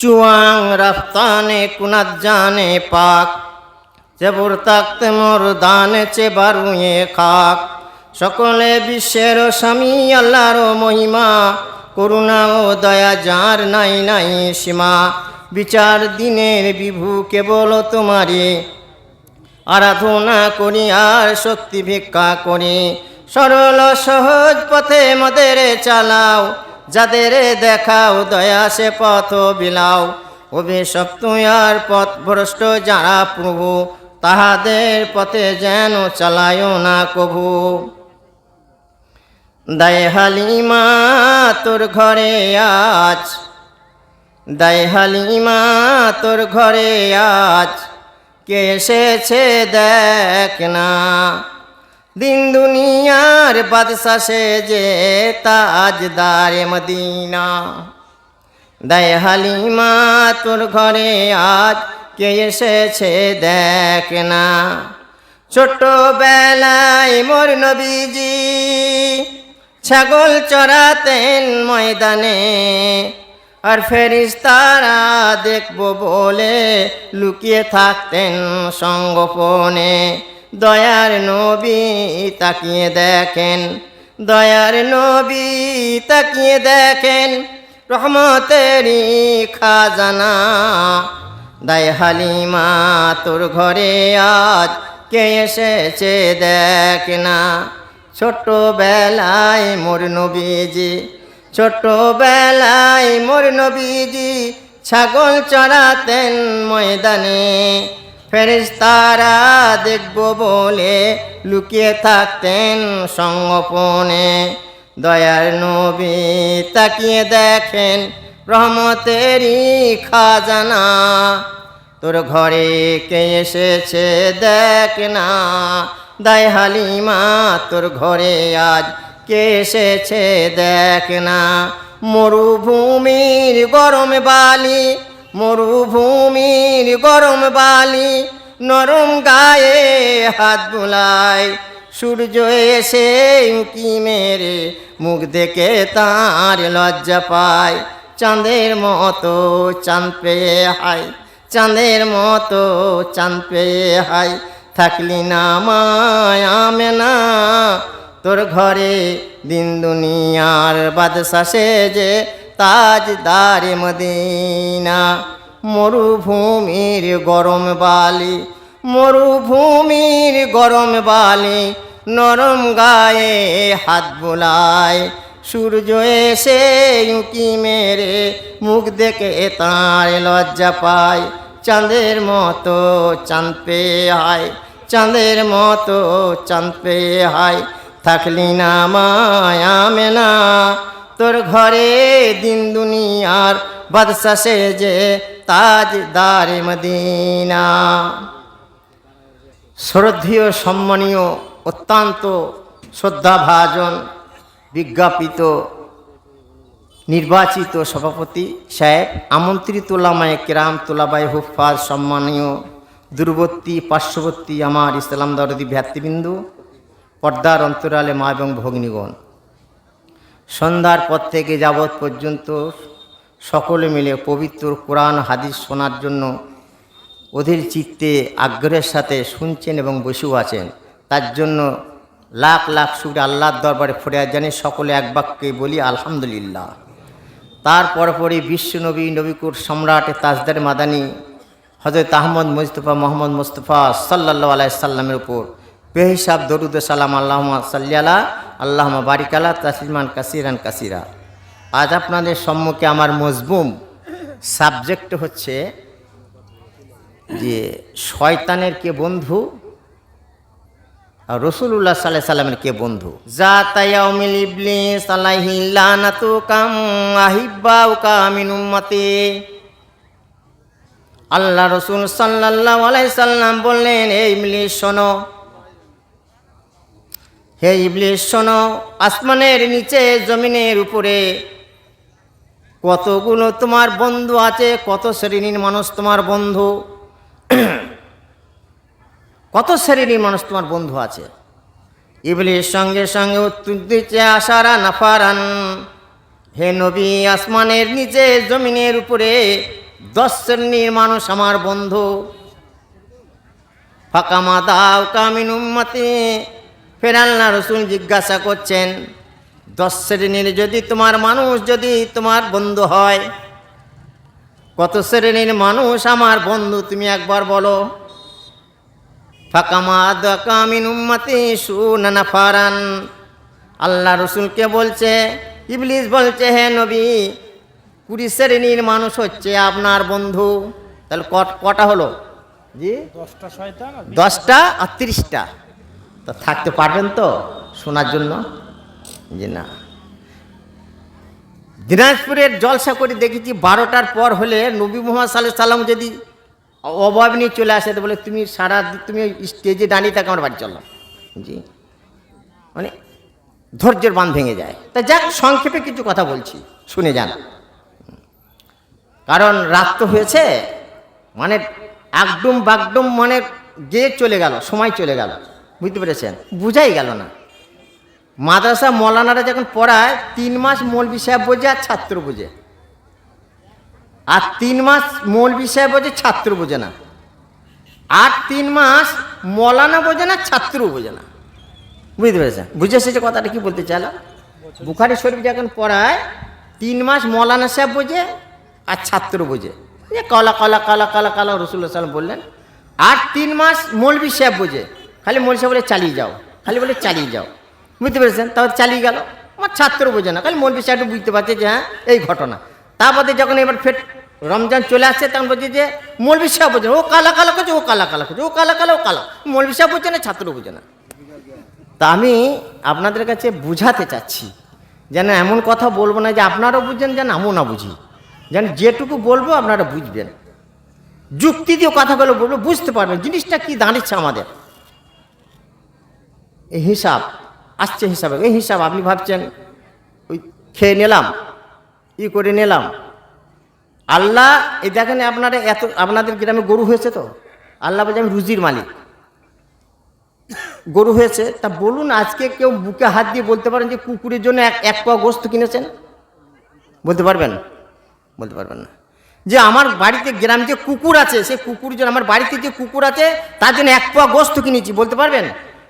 Cheung রফতানে কুনাত জানে পাক জবর তাকতে মোর দানে চে বারুয়ে খাক। সকলে বিশ্বের স্বামী আল্লাহর মহিমা, করুণা ও দয়া যার নাই নাই সীমা। বিচার দিনের বিভু কেবল তোমারে, আরাধনা করি আর শক্তি ভিক্ষা করি। সরল সহজ পথে মদের চালাও, যাদের দেখাও দয়া সে পথ বিলাও। অভিশপ্ত আর পথ ভ্রষ্ট যারা প্রভু, তাহাদের পথে যেন চালায় না কভু। দায় হালিমা তোর ঘরে আজ, দায় হালিমা তোর ঘরে আজ, কে এসেছে দেখ না। দিন দুনিয়ার বাদশা সেজে তাজদারে মদিনা। দায় হালিমা তোর ঘরে আজ, কে এসেছে দেখ না। ছোট্টবেলায় মোর নবীজি ছাগল চরাতেন ময়দানে, আর ফেরেশতারা দেখবো বলে লুকিয়ে থাকতেন সঙ্গোপনে। দয়ার নবী তাকিয়ে দেখেন, দয়ার নবী তাকিয়ে দেখেন, রহমতেরই খাজানা। দায় হালিমা তোর ঘরে আজ, কে এসেছে দেখ না। ছোট্টবেলায় মোর নবীজি, ছোট্টবেলায় মোর নবীজি ছাগল চরাতেন ময়দানে, ফেরেশতারা দেখবো বলে লুকিয়ে থাকতেন সঙ্গোপনে। দয়ার নবী তাকিয়ে দেখেন, রহমতেরই খাজানা। তোর ঘরে কে এসেছে দেখ না। দায় হালিমা তোর ঘরে আজ, কে এসেছে দেখ না। মরুভূমির গরম বালি, মরুভূমির গরম বালি, নরম গায়ে হাত বুলায়। সূর্য এসে উঁকি মেরে মুখ দেখে তাঁর লজ্জা পায়। চাঁদের মতো চাঁদ পেয়ে হায়, চাঁদের মতো চাঁদ পেয়ে হায়, থাকলি না মায়া না। তোর ঘরে দিন দুনিয়ার বাদশা সেজে তাজদারে মদিনা। মরুভূমির গরম বালি, মরুভূমির গরম বালি, নরম গায়ে হাত বোলায়। সূর্য এসে উঁকি মেরে মুখ দেখে তাঁর লজ্জা পায়। চাঁদের মতো চাঁদ পেয়ে হায়, চাঁদের মতো চাঁদ পেয়ে হায়, থাকলি না মায়া মেনা। তোর ঘরে দিন দুনিয়ার বাদশা সেজে তাজদারে মদিনা। শ্রদ্ধেয় সম্মানীয় অত্যন্ত শ্রদ্ধাভাজন বিজ্ঞাপিত নির্বাচিত সভাপতি সাহেব, আমন্ত্রিত ওলামায়ে কেরাম, তোলাবায়ে হুফাজ, সম্মানীয় দূরবর্তী পার্শ্ববর্তী আমার ইসলাম দরদি ভ্রাতৃবৃন্দ, পর্দার অন্তরালে মা এবং ভগ্নীগণ, সন্ধ্যার পর থেকে যাবৎ পর্যন্ত সকলে মিলে পবিত্র কোরআন হাদিস শোনার জন্য অধীর চিত্তে আগ্রহের সাথে শুনছেন এবং বসেও আছেন। তার জন্য লাখ লাখ শুকর আল্লাহর দরবারে ফরিয়াদ জানিয়ে সকলে এক বাক্যে বলি আলহামদুলিল্লাহ। তার পরপরই বিশ্বনবী নবিকুর সম্রাট তাজদার মাদানী হযরত আহমদ মুজতফা মোহাম্মদ মুস্তফা সাল্লাল্লাহু আলাইহি সাল্লামের উপর বেহিসাব দরুদ ও সালাম আল্লাহুম্মা সাল্লি আলা আল্লাহুম্মা বারিক আলা তাসলিমান কাসিরান কাসিরা। আজ আপনাদের সম্মুখে আমার মজমুম সাবজেক্ট হচ্ছে যে শয়তানের কে বন্ধু আর রাসূলুল্লাহ সাল্লাল্লাহু আলাইহি সাল্লামের কে বন্ধু। জাতা ইয়াউমিল ইবলিস আলাইহি লানাতু কাম আহিব্বাউকা মিন উম্মতি। আল্লাহ রাসূল সাল্লাল্লাহু আলাইহি সাল্লাম বললেন, হে ইবলিস শোনো, হে ইবলিস শোনো, আসমানের নিচে জমিনের উপরে কতগুলো তোমার বন্ধু আছে, কত শ্রেণীর মানুষ তোমার বন্ধু, কত শ্রেণীর মানুষ তোমার বন্ধু আছে। ইবলিস সঙ্গে সঙ্গে উত্তর দিচ্ছে, আশারা নাফারান, হে নবী, আসমানের নিচে জমিনের উপরে 10 শ্রেণীর মানুষ আমার বন্ধু। ফাকামা দাও কামিন উম্মতি, ফের আল্লাহ রসুল জিজ্ঞাসা করছেন 10 শ্রেণীর যদি তোমার মানুষ যদি তোমার বন্ধু হয়, কত শ্রেণীর মানুষ আমার বন্ধু তুমি একবার বলো। ফাকামা দাও কামিন উম্মতি শুনা নাফারান, আল্লাহ রসুলকে বলছে, ইবলিস বলছে, হে নবী 20 শ্রেণীর মানুষ হচ্ছে আপনার বন্ধু। তাহলে কটা হলো? জি 10টা আর 30টা। তো থাকতে পারবেন তো শোনার জন্য? জি না। দিনাজপুরের জলসা করে দেখেছি 12টার পর হলে নবী মুহাম্মদ সাল্লাল্লাহু আলাইহি সাল্লাম যদি অভাব নিয়ে চলে আসে তো বলে তুমি তুমি স্টেজে দাঁড়িয়ে থাকো, আমার বাড়ি চললাম। জি, মানে ধৈর্যের বাঁধ ভেঙে যায়। তা যাক, সংক্ষেপে কিছু কথা বলছি, শুনে যান। কারণ রাত তো হয়েছে, মানে একদম বাগডুম মানে গিয়ে চলে গেল, সময় চলে গেল, বুঝতে পেরেছেন? বুঝাই গেল না। মাদ্রাসা মৌলানারা যখন পড়ায় 3 মাস মৌলভী সাহেব বোঝে আর ছাত্র বোঝে, আর 3 মাস মৌলভী সাহেব বোঝে, ছাত্র বোঝে না, আর 3 মাস মৌলানা বোঝে না, ছাত্র বোঝে না, বুঝতে পেরেছেন? বুঝে এসেছে কথাটা কি বলতে চাইলাম? বুখারী শরীফ যখন পড়ায় 3 মাস মৌলানা সাহেব বোঝে আর ছাত্র বোঝে, কালা কালা কালা কালা কালা রাসূলুল্লাহ সাল্লাল্লাহু আলাইহি ওয়াসাল্লাম বললেন। আর 3 মাস মৌলভী সাহেব বোঝে, খালি মৌলভী সাহেব বলে চালিয়ে যাও, খালি বলে চালিয়ে যাও, বুঝতে পেরেছেন? তাহলে চালিয়ে গেল। আমার ছাত্র বোঝে না, খালি মৌলভী সাহেব বুঝতে পারছে যে হ্যাঁ এই ঘটনা। তারপরে যখন এবার ফের রমজান চলে আসছে তখন বলছে যে মৌলভী সাহেব বোঝে, ও কালা কালা করছে, ও কালা কালা করছে, ও কালা কালা, ও কালা। মৌলভী সাহেব বোঝে না, ছাত্র বোঝে না। তা আমি আপনাদের কাছে বুঝাতে চাচ্ছি, যেন এমন কথা বলবো না যে আপনারাও বুঝেন, যেন আমিও না বুঝি, যেন যেটুকু বলবো আপনারা বুঝবেন, যুক্তি দিয়ে কথাগুলো বলবো, বুঝতে পারবেন জিনিসটা কি দাঁড়িয়েছে আমাদের। এই হিসাব আসছে, হিসাবে এই হিসাব আপনি ভাবছেন ওই খেয়ে নিলাম, ই করে নিলাম। আল্লাহ এই দেখেন, আপনারা এত আপনাদের গ্রামে গরু হয়েছে তো, আল্লাহ বলছে আমি রুজির মালিক। গরু হয়েছে, তা বলুন আজকে কেউ বুকে হাত দিয়ে বলতে পারেন যে কুকুরের জন্য এক পোয়া গোস্ত কিনেছেন? বলতে পারবেন? বলতে পারবেন না। যে আমার বাড়িতে গ্রামে যে কুকুর আছে, সেই কুকুর জন্য, আমার বাড়িতে যে কুকুর আছে তার জন্য 1 পোয়া গোস্ত কিনেছি, বলতে পারবেন?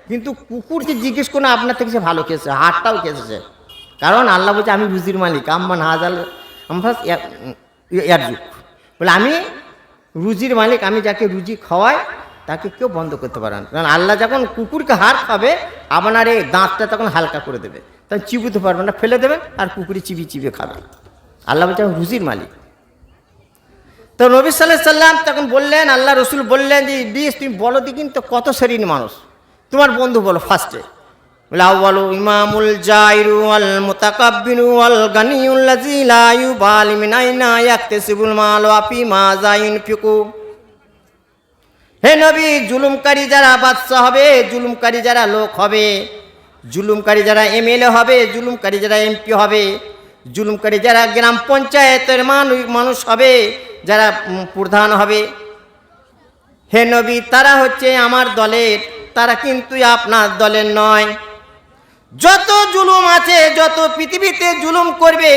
কিন্তু কুকুরকে জিজ্ঞেস করে আপনার থেকে সে ভালো খেয়েছে, হাটটাও খেয়েছে। কারণ আল্লাহ বলছে আমি রুজির মালিক, আম্মান হাজাল আমফাস ইয়ারজুক, বলে আমি রুজির মালিক, আমি যাকে রুজি খাওয়াই তাকে কেউ বন্ধ করতে পারে না। কারণ আল্লাহ যখন কুকুরকে হাড় খাবে, আপনার এই দাঁতটা তখন হালকা করে দেবে, তখন চিবুতে পারবেন না, ফেলে দেবেন, আর কুকুরে চিবিয়ে চিবিয়ে খাবে। আল্লাহ বলছে আমি রুজির মালিক। তো নবী সাল্লাল্লাহু আলাইহি সাল্লাম তখন বললেন, আল্লাহ রসুল বললেন যে ইবলিস তুমি বলো দিকিন তো কত শ্রেণীর মানুষ তোমার বন্ধু বলো। ফার্স্টে বলে আউয়ালু ইমামুল জাইরু ওয়াল মুতাকাব্বিরু ওয়াল গানিয়ুল লাযী লা ইউবালি মিন আইনা ইয়াকতাসিবুল মাল ওয়া ফি মা যায়ুনফিকু। হে নবী, জুলুমকারী যারা বাদশা হবে, জুলুমকারী যারা লোক হবে, জুলুমকারী যারা এমএলএ হবে, জুলুমকারী যারা এমপি হবে, জুলুমকারী যারা গ্রাম পঞ্চায়েতের মানুষ হবে, যারা প্রধান হবে, হে নবী তারা হচ্ছে আমার দলের, তারা কিন্তু আপনার দলের নয়। যত জুলুম আছে, যত পৃথিবীতে জুলুম করবে,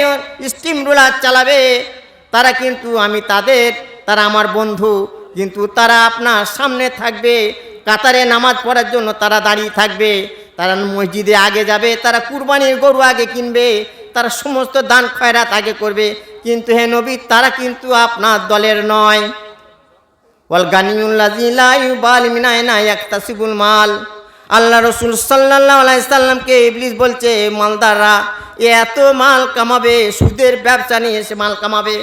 স্টিম রোলার চালাবে, তারা কিন্তু আমি তারা আমার বন্ধু, কিন্তু তারা আপনার সামনে থাকবে, কাতারে নামাজ পড়ার জন্য তারা দাঁড়িয়ে থাকবে, তারা মসজিদে আগে যাবে, তারা কুরবানির গরু আগে কিনবে, তারা সমস্ত দান খয়রাত আগে করবে, কিন্তু হে নবী তারা কিন্তু আপনার দলের নয়। ওয়াল গানিয়ুল লাযী লা ইউবালি মিন আইনা ইয়াকতাসিবুল মাল। আল্লাহ রসুল সাল্লাল্লাহু আলাইহি সাল্লামকে ইবলিস বলছে মালদাররা এত মাল কামাবে, সুদের ব্যবসা নিয়ে এসে মাল কামাবে,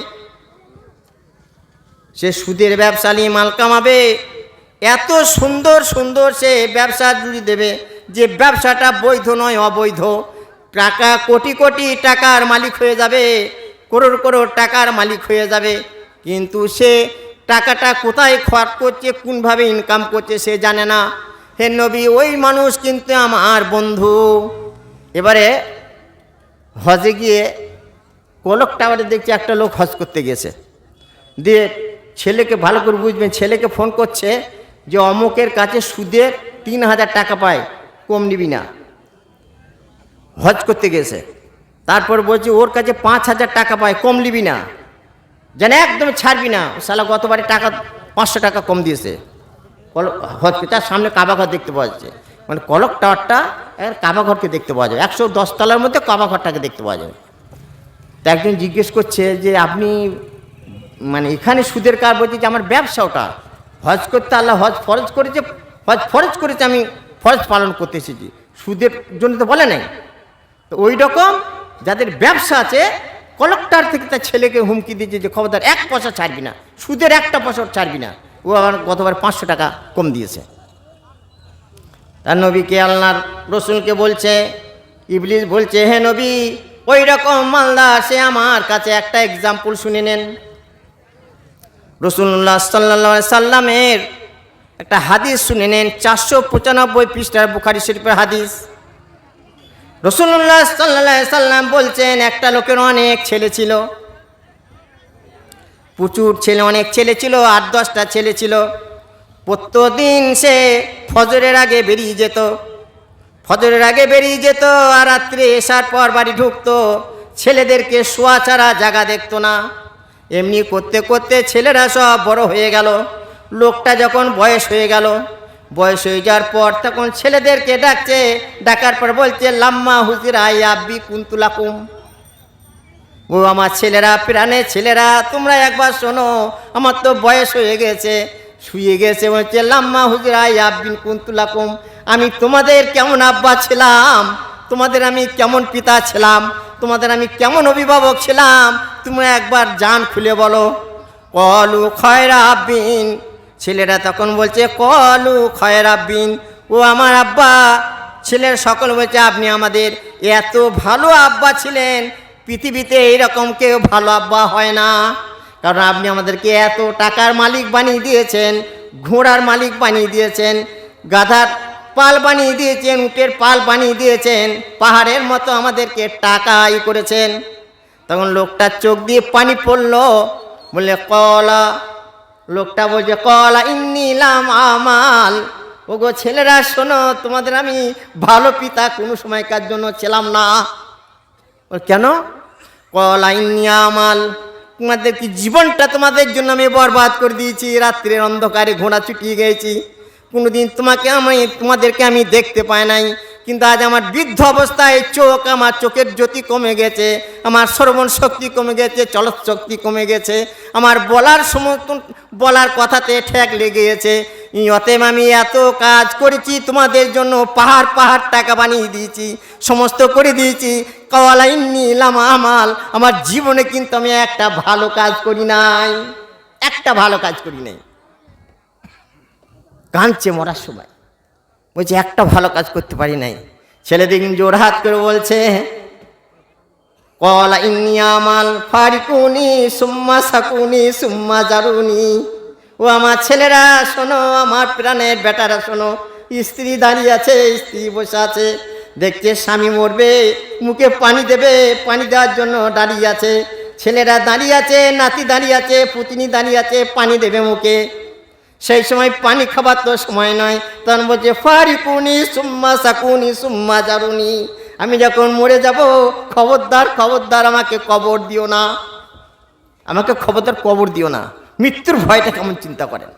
সে সুদের ব্যবসা নিয়ে মাল কামাবে, এত সুন্দর সুন্দর সে ব্যবসা জুড়ে দেবে যে ব্যবসাটা বৈধ নয়, অবৈধ। টাকা কোটি কোটি টাকার মালিক হয়ে যাবে, করোড় করোড় টাকার মালিক হয়ে যাবে, কিন্তু সে টাকাটা কোথায় খরচ করছে, কোনভাবে ইনকাম করছে সে জানে না। হে নবী ওই মানুষ কিন্তু আমার বন্ধু। এবারে হজে গিয়ে কলক টাওয়ারে দেখছি একটা লোক হজ করতে গেছে, দিয়ে ছেলেকে, ভালো করে বুঝবেন, ছেলেকে ফোন করছে যে অমুকের কাছে সুদে 3000 টাকা পায়, কম নিবি না। হজ করতে গেছে, তারপর বলছে ওর কাছে 5000 টাকা পায়, কম নিবি না। যেন একদম ছাড়বি না, শালা গতবারে টাকা 500 টাকা কম দিয়েছে। হসপিটাল সামনে কাবাঘর দেখতে পাওয়া যাচ্ছে, মানে কলক টাওয়ারটা কাবাঘরকে দেখতে পাওয়া যায়, 110 তলার মধ্যে কাবাঘরটাকে দেখতে পাওয়া যায়। তা একজন জিজ্ঞেস করছে যে আপনি মানে এখানে সুদের কাজ বলছে যে আমার ব্যবসা ওটা, হজ করতে আল্লাহ হজ ফরজ করেছে, হজ ফরজ করেছে, আমি ফরজ পালন করতে এসেছি, সুদের জন্য তো বলে নাই। তো ওই রকম যাদের ব্যবসা আছে, কলেক্টর থেকে তার ছেলেকে হুমকি দিয়েছে যে খবরদার 1 পয়সা ছাড়বি না, সুদের 1টা পয়সা ছাড়বি না। ও আমার গতবার 500 টাকা কম দিয়েছে। তার নবীকে আল্লাহর রসুলকে বলছে, ইবলিস বলছে, হে নবী, ওই রকম মালদার সে আমার কাছে একটা এক্সাম্পল শুনে নেন। রাসূলুল্লাহ সাল্লাল্লাহু আলাইহি সাল্লামের একটা হাদিস শুনে নেন, 495 পৃষ্ঠার বুখারী শরীফের হাদিস। রাসূলুল্লাহ সাল্লাল্লাহু আলাইহি সাল্লাম বলছেন, একটা লোকের অনেক ছেলে ছিল, প্রচুর ছেলে, অনেক ছেলে ছিল, 8-10টা ছেলে ছিল। প্রত্যেকদিন সে ফজরের আগে বেরিয়ে যেত, ফজরের আগে বেরিয়ে যেত, আর রাত্রে এসার পর বাড়ি ঢুকতো। ছেলেদেরকে শোয়া ছাড়া জায়গা দেখতো না। এমনি করতে করতে ছেলেরা সব বড় হয়ে গেল। লোকটা যখন বয়স হয়ে গেল, বয়স হয়ে যাওয়ার পর তখন ছেলেদেরকে ডাকছে, ডাকার পর বলছে, লাম্মা হুজুরা আব্বি কুন্তুলাকুম, ও আমার ছেলেরা, প্রাণের ছেলেরা, তোমরা একবার শোনো, আমার তো বয়স হয়ে গেছে, শুয়ে গেছে। বলছে, লাম্মা হুজুরা আব্বিন কুন্তুলাকুম, আমি তোমাদের কেমন আব্বা ছিলাম, তোমাদের আমি কেমন পিতা ছিলাম, তোমাদের আমি কেমন অভিভাবক ছিলাম, তোমরা একবার জান খুলে বলো। কলু খয়রা আব্বিন, ছেলেরা তখন বলছে, কলু খয়রা আব্বিন, ও আমার আব্বা। ছেলের সকল বলছে, আপনি আমাদের এত ভালো আব্বা ছিলেন, পৃথিবীতে এইরকম কেউ ভালো আব্বা হয় না, কারণ আপনি আমাদেরকে এত টাকার মালিক বানিয়ে দিয়েছেন, ঘোড়ার মালিক বানিয়ে দিয়েছেন, গাধার পাল বানিয়ে দিয়েছেন, উটের পাল বানিয়ে দিয়েছেন, পাহাড়ের মতো আমাদেরকে টাকাই করেছেন। তখন লোকটার চোখ দিয়ে পানি পড়লো, বললে কলা, লোকটা বলছে, কলা ইন্নী লাম আমাল, ওগো ছেলেরা শোনো, তোমাদের আমি ভালো পিতা কোনো সময়কার জন্য ছিলাম না। কেন? কলা ইন্নী আমাল, তোমাদের কি জীবনটা তোমাদের জন্য আমি বরবাদ করে দিয়েছি, রাত্রের অন্ধকারে ঘোড়া ছুটিয়ে গেছি, কোনোদিন তোমাদেরকে আমি দেখতে পাই নাই, কিন্তু আজ আমার বৃদ্ধ অবস্থায় আমার চোখের জ্যোতি কমে গেছে, আমার শ্রবণ শক্তি কমে গেছে, চলৎ শক্তি কমে গেছে, আমার বলার কথাতে ঠেক লেগে গেছে। অতএব আমি এত কাজ করেছি তোমাদের জন্য, পাহাড় পাহাড় টাকা বানিয়ে দিয়েছি, সমস্ত করে দিয়েছি। কওয়ালা ইন্নী লাম আমাল, আমার জীবনে কিন্তু আমি একটা ভালো কাজ করি নাই, একটা ভালো কাজ করি নাই। কাঁদছে মরার সময়, বলছে একটা ভালো কাজ করতে পারি নাই। ছেলে দেখুন জোর হাত করে বলছে, কলা ইন্নী আমাল ফারিকুনি সুম্মা সাকুনি সুম্মা জারুনি, ও আমার ছেলেরা শোনো, আমার প্রাণের বেটারা শোনো, স্ত্রী দাঁড়িয়ে আছে, স্ত্রী বসে আছে, দেখছে স্বামী মরবে, মুখে পানি দেবে, পানি দেওয়ার জন্য দাঁড়িয়ে আছে, ছেলেরা দাঁড়িয়ে আছে, নাতি দাঁড়িয়ে আছে, পুতিনি দাঁড়িয়ে আছে, পানি দেবে মুখে। সেই সময় পানি খাবার তো সময় নয়, তখন বলছে, ফারিকুনি সুম্মা সাকুনি সুম্মা জারুনি, আমি যখন মরে যাব, খবরদার খবরদার আমাকে কবর দিও না, আমাকে খবরদার কবর দিও না। মৃত্যুর ভয়টা কেমন চিন্তা করেন,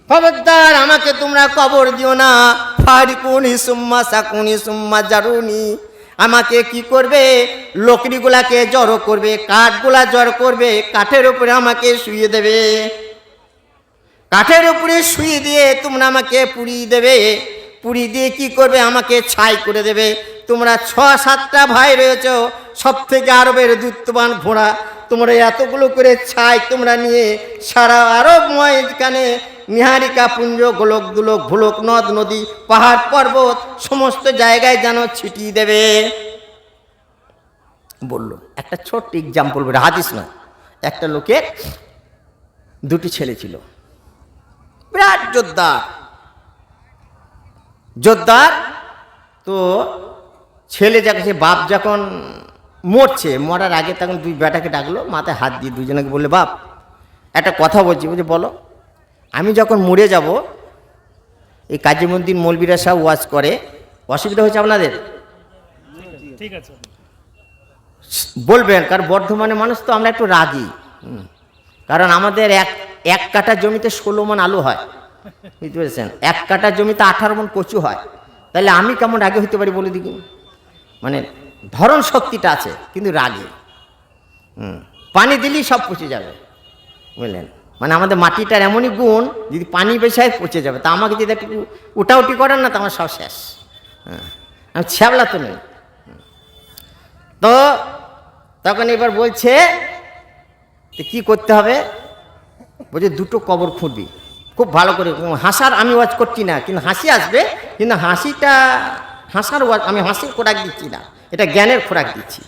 খবরদার আমাকে তোমরা কবর দিও না। ফারিকুনি সুম্মা সাকুনি সুম্মা জারুনি, আমাকে কি করবে, লকড়িগুলাকে জড়ো করবে, কাঠগুলা জড়ো করবে, কাঠের উপরে আমাকে শুয়ে দেবে, কাঠের উপরে শুয়ে দিয়ে তোমরা আমাকে পুড়িয়ে দেবে, পুড়িয়ে দিয়ে কি করবে, আমাকে ছাই করে দেবে। তোমরা 6-7টা ভাই রয়েছ, সব থেকে আরবের দুধবান ঘোড়া, তোমরা এতগুলো করে ছাই তোমরা নিয়ে সারা আরবময় এখানে নিহারিকা পুঞ্জ, গোলক দুলক ভুলক, নদ নদী, পাহাড় পর্বত সমস্ত জায়গায় যেন ছিটিয়ে দেবে। বলল একটা ছোট্ট এক্সাম্পল, হাদিস নয়। একটা লোকের 2টি ছেলে ছিল, বিরাট যোদ্ধার। তো ছেলে যাকে, বাপ যখন মরছে, মরার আগে তখন 2 বেটাকে ডাকলো, মাথায় হাত দিয়ে দুজনকে বললে, বাপ একটা কথা বলছি। বলছে বলো। আমি যখন মরে যাব, এই কাজীমুদ্দিন মৌলবীরা সব ওয়াজ করে, অসুবিধা হয়েছে আপনাদের? ঠিক আছে বলবেন, কারণ বর্ধমানের মানুষ তো আমরা একটু রাগী, কারণ আমাদের এক কাঠা জমিতে 16 মণ আলু হয়, বুঝতে পেরেছেন? 1 কাঠা জমিতে 18 মণ কচু হয়। তাহলে আমি কেমন রাগে হতে পারি বলে দেখি? মানে ধরন শক্তিটা আছে, কিন্তু রাগে পানি দিলেই সব পচে যাবে, বুঝলেন? মানে আমাদের মাটিটার এমনই গুণ, যদি পানি বেশি হয় পচে যাবে। তা আমাকে যদি একটু উঠাউটি করেন না, তো আমার সব শেষ। আমি ছ্যাবলা তো নেই। তো তখন এবার বলছে কি করতে হবে? বলছে 2টো কবর খুঁড়বি খুব ভালো করে। হাসার আমি ওয়াজ করছি না, কিন্তু হাসি আসবে, কিন্তু হাসার ওয়াজ আমি হাসির খোরাক দিচ্ছি না, এটা জ্ঞানের খোরাক দিচ্ছি,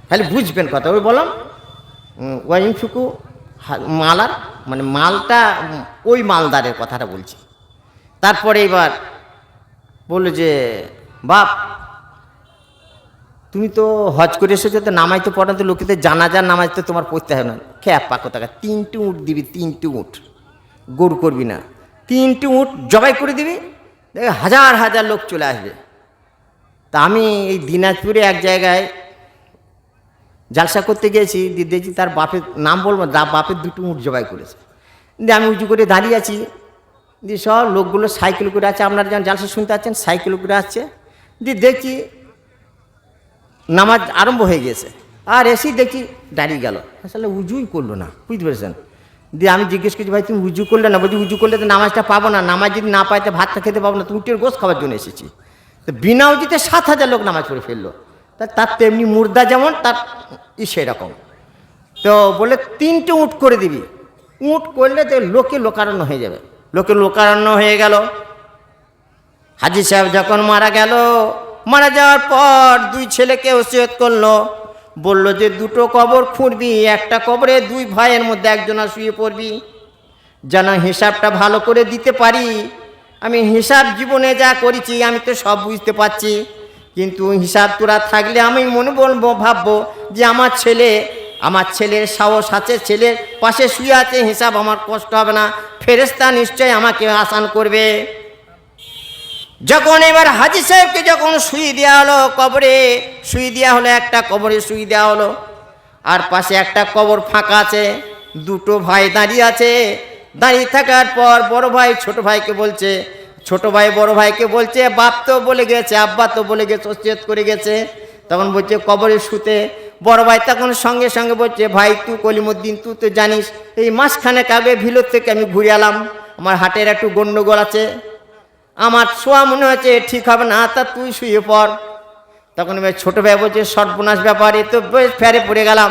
খালি বুঝবেন কথা। ওই বললাম ওয়াইন ফুকু মালার, মানে মালটা ওই মালদারের কথাটা বলছি। তারপরে এবার বললো যে বাপ তুমি তো হজ করে এসেছো, তো নামাজ তো পড়াতে লোকেদের জানাজার নামাজ তো তোমার পড়তে হবে না। খেপা কোথাকার, 3টে উট দিবি, 3টে উট, গরু করবি না, 3টে উট জবাই করে দিবি, দেখে হাজার হাজার লোক চলে আসবে। তা আমি এই দিনাজপুরে এক জায়গায় জালসা করতে গিয়েছি, দেখছি তার বাপের নাম বলবো, বাপের 2টো উট জবাই করেছে। দিয়ে আমি উঁচু করে দাঁড়িয়ে আছি, দিয়ে সব লোকগুলো সাইকেল করে আছে, আপনারা যেমন জালসা শুনতে পাচ্ছেন সাইকেল করে আসছে। দিয়ে দেখছি নামাজ আরম্ভ হয়ে গেছে, আর এসেই দেখছি দাঁড়িয়ে গেল, আসলে উজুই করলো না, বুঝতে পেরেছেন? দিয়ে আমি জিজ্ঞেস করছি ভাই তুমি উজু করলে না? বলছি উজু করলে তো নামাজটা পাবো না, নামাজ যদি না পাই তো ভাতটা খেতে পাবো না, তো উটের গোশ খাওয়ার জন্য এসেছি। তো বিনা উজিতে 7,000 লোক নামাজ পড়ে ফেললো। তার তেমনি মুর্দা যেমন তার সেরকম। তো বলে 3টে উট করে দিবি, উট করলে তো লোকে লোকারণ্য হয়ে যাবে। লোকে লোকারণ্য হয়ে গেল। হাজি সাহেব যখন মারা গেল, মারা যাওয়ার পর 2 ছেলেকে ওসিয়ত করলো, বলল যে 2টো কবর খুঁড়বি, একটা কবরে 2 ভাইয়ের মধ্যে একজনা শুয়ে পড়বি, যেন হিসাবটা ভালো করে দিতে পারি। আমি হিসাব জীবনে যা করেছি আমি তো সব বুঝতে পারছি, কিন্তু হিসাব তোরা থাকলে আমি মনে বলবো, ভাববো যে আমার ছেলের সাহস আছে, ছেলের পাশে শুয়ে আছে, হিসাব আমার কষ্ট হবে না, ফেরেশতা নিশ্চয় আমাকে আসান করবে। যখন এবার হাজি সাহেবকে যখন শুয়ে দেওয়া হলো, কবরে শুয়ে দেওয়া হলো, একটা কবরে শুয়ে দেওয়া হলো, আর পাশে একটা কবর ফাঁকা আছে, 2টো ভাই দাঁড়িয়ে আছে। দাঁড়িয়ে থাকার পর বড় ভাই ছোট ভাইকে বলছে, ছোট ভাই বড় ভাইকে বলছে বাপ তো বলে গেছে, আব্বা তো বলে গেছে, ওসিয়ত করে গেছে। তখন বলছে কবরে শুতে। বড় ভাই তখন সঙ্গে সঙ্গে বলছে ভাই তুই কলিমুদ্দিন, তুই তো জানিস এই মাসখানেক আগে ভিলোর থেকে আমি ঘুরে এলাম, আমার হাটের একটু গন্ডগোল আছে, আমার শোয়া মনে হচ্ছে ঠিক হবে না, তা তুই শুয়ে পড়। তখন এবার ছোটো ভাই বলছে সর্বনাশ ব্যাপার, এ তো বেশ ফেরে পড়ে গেলাম।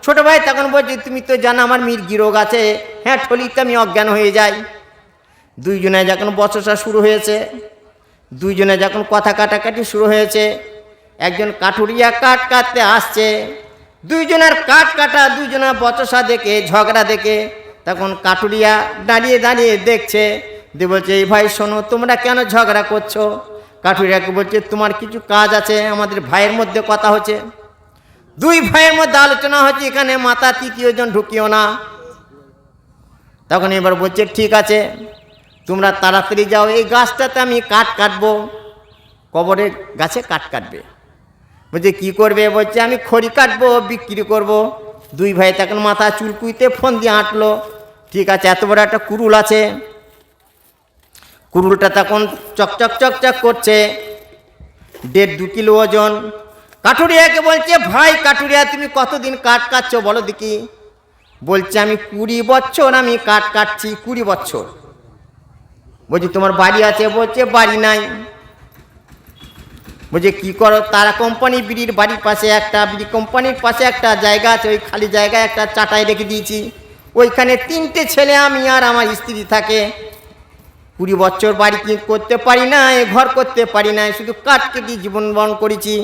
ছোট ভাই তখন বলছে তুমি তো জানো আমার মির্গি রোগ আছে, হ্যাঁ ঠলিতে আমি অজ্ঞান হয়ে যাই। 2 জনে যখন বচসা শুরু হয়েছে, 2 জনে যখন কথা কাটাকাটি শুরু হয়েছে, একজন কাঠুরিয়া কাঠ কাটতে আসছে, 2 জনের কাঠ কাটা, 2 জনের বচসা দেখে, ঝগড়া দেখে, তখন কাঠুরিয়া দাঁড়িয়ে দাঁড়িয়ে দেখছে, দিয়ে বলছে এই ভাই শোনো তোমরা কেন ঝগড়া করছো? কাঠুরিয়াকে বলছে তোমার কিছু কাজ আছে, আমাদের ভাইয়ের মধ্যে কথা হচ্ছে, 2 ভাইয়ের মধ্যে আলোচনা হচ্ছে, এখানে মাথা 3য় জন ঢুকিও না। তখন এবার বলছে ঠিক আছে তোমরা তাড়াতাড়ি যাও, এই গাছটাতে আমি কাঠ কাটবো, কবরের গাছে কাঠ কাটবে। বলছে কি করবে? বলছে আমি খড়ি কাটবো, বিক্রি করব। 2 ভাই তখন মাথা চুলকুইতে ফোন দিয়ে হাঁটলো, ঠিক আছে এত বড় একটা কুরুল আছে, কুরুলটা তখন চকচক চকচক করছে, 1.5-2 কিলো ওজন। কাঠুরিয়াকে বলছে ভাই কাঠুরিয়া তুমি কতদিন কাঠ কাটছো বলো দেখি? বলছে আমি 20 বছর আমি কাঠ কাটছি, 20 বছর। বলছি তোমার বাড়ি আছে? বলছে বাড়ি নাই। বলছে কি করো? তারা কোম্পানি বিড়ির বাড়ির পাশে একটা, বিড়ি কোম্পানির পাশে একটা জায়গা আছে, ওই খালি জায়গায় একটা চাটাই রেখে দিয়েছি, ওইখানে 3টে ছেলে আমি আর আমার স্ত্রী থাকে। 20 বছর বাড়ি করতে পারি না, ঘর করতে পারি না, শুধু কাঠ কেটে জীবন বরণ করেছি।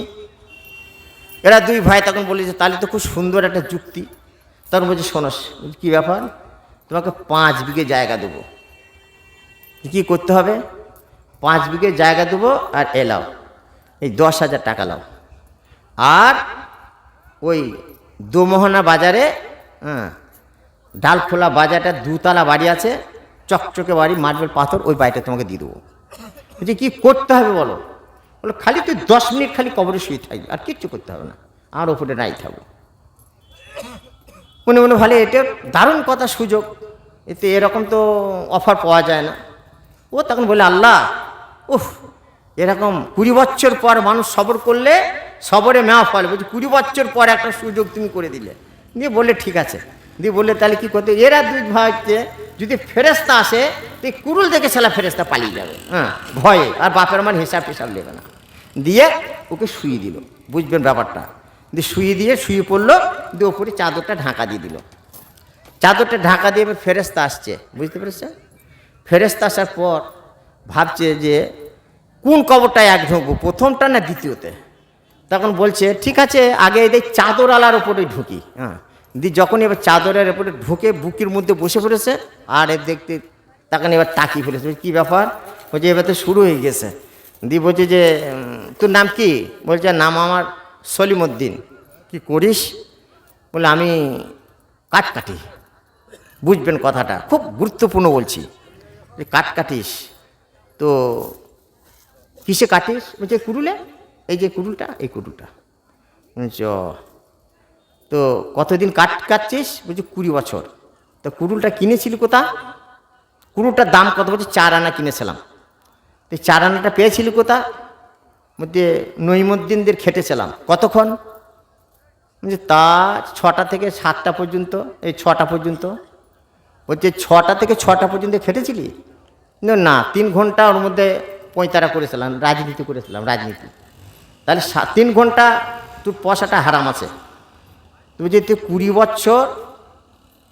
এরা 2 ভাই তখন বলেছে তাহলে তো খুব সুন্দর একটা যুক্তি। তখন বলছে শোনো কী ব্যাপার, তোমাকে 5 বিঘে জায়গা দেবো। কী করতে হবে? 5 বিঘে জায়গা দেবো, আর এলাও এই 10,000 টাকা লাও, আর ওই দোমোহনা বাজারে, ডালখোলা বাজারটা 2 তলা বাড়ি আছে, চকচকে বাড়ি, মার্বেল পাথর, ওই বাড়িটা তোমাকে দিয়ে দেবো। বলছি কী করতে হবে বলো? বলো খালি তুই 10 মিনিট খালি কবরে শুয়ে থাকবি, আর কিচ্ছু করতে হবে না, আর ওপরে নাই থাকবো। মনে মনে ভালো, এটা দারুণ কথা, সুযোগ, এতে এরকম তো অফার পাওয়া যায় না। ও তখন বলে, আল্লাহ, উফ, এরকম 20 বছর পর মানুষ সবর করলে সবরে মেয়া ফল, বলছি 20 বছর পর একটা সুযোগ তুমি করে দিলে। দিয়ে বললে ঠিক আছে। দিয়ে বললে তাহলে কি করতে, এরা দুই ভাইতে যদি ফেরেস্তা আসে তো কুরুল দেখে ছেলা ফেরেস্তা পালিয়ে যাবে, হ্যাঁ, ভয়ে, আর বাপের আমার হিসাব টিসাব নেবে না। দিয়ে ওকে শুয়ে দিল, বুঝবেন ব্যাপারটা। দিয়ে শুয়ে দিয়ে শুয়ে পড়লো, দিয়ে ওপরে চাদরটা ঢাকা দিয়ে দিল। চাদরটা ঢাকা দিয়ে এবার ফেরেস্তা আসছে, বুঝতে পেরেছে? ফেরেস্তা আসার পর ভাবছে যে কোন কবরটায় এক ঢুকবো, প্রথমটা না দ্বিতীয়তে। তখন বলছে ঠিক আছে, আগে এই চাদর আলার ওপরে ঢুকি। হ্যাঁ, দিয়ে যখন এবার চাদরের ওপরে ঢুকে বুকের মধ্যে বসে পড়েছে, আর এর দেখতে তখন এবার তাকিয়ে ফেলেছে, কী ব্যাপার? বলছে এবার তো শুরু হয়ে গেছে। দিয়ে বলছে যে তোর নাম কি? বলছে নাম আমার সলিমউদ্দিন। কি করিস? বলে আমি কাঠ কাটি। বুঝবেন কথাটা, খুব গুরুত্বপূর্ণ বলছি, যে কাঠ কাটিস তো কিসে কাটিস? বলছে কুড়ুলে, এই যে কুড়ুলটা, এই কুড়ুলটা। বলছে তো কতদিন কাঠ কাটছিস? বলছে 20 বছর। তো কুড়ুলটা কিনেছিলি কোথা? কুড়ুলটার দাম কত? বলছে 4 আনা কিনেছিলাম। তো 4 আনাটা পেয়েছিলি কোথা? মধ্যে নইমুদ্দিনদের খেটেছিলাম। কতক্ষণ? বলছে তা 6টা থেকে 7টা পর্যন্ত, এই 6টা পর্যন্ত। বলছে 6টা থেকে 6টা পর্যন্ত খেটেছিলি? না, 3 ঘন্টা ওর মধ্যে পঁয়তারা করেছিলাম, রাজনীতি করেছিলাম, রাজনীতি। তাহলে 3 ঘন্টা তোর পয়সাটা হারাম আছে। তুমি যদি 20 বছর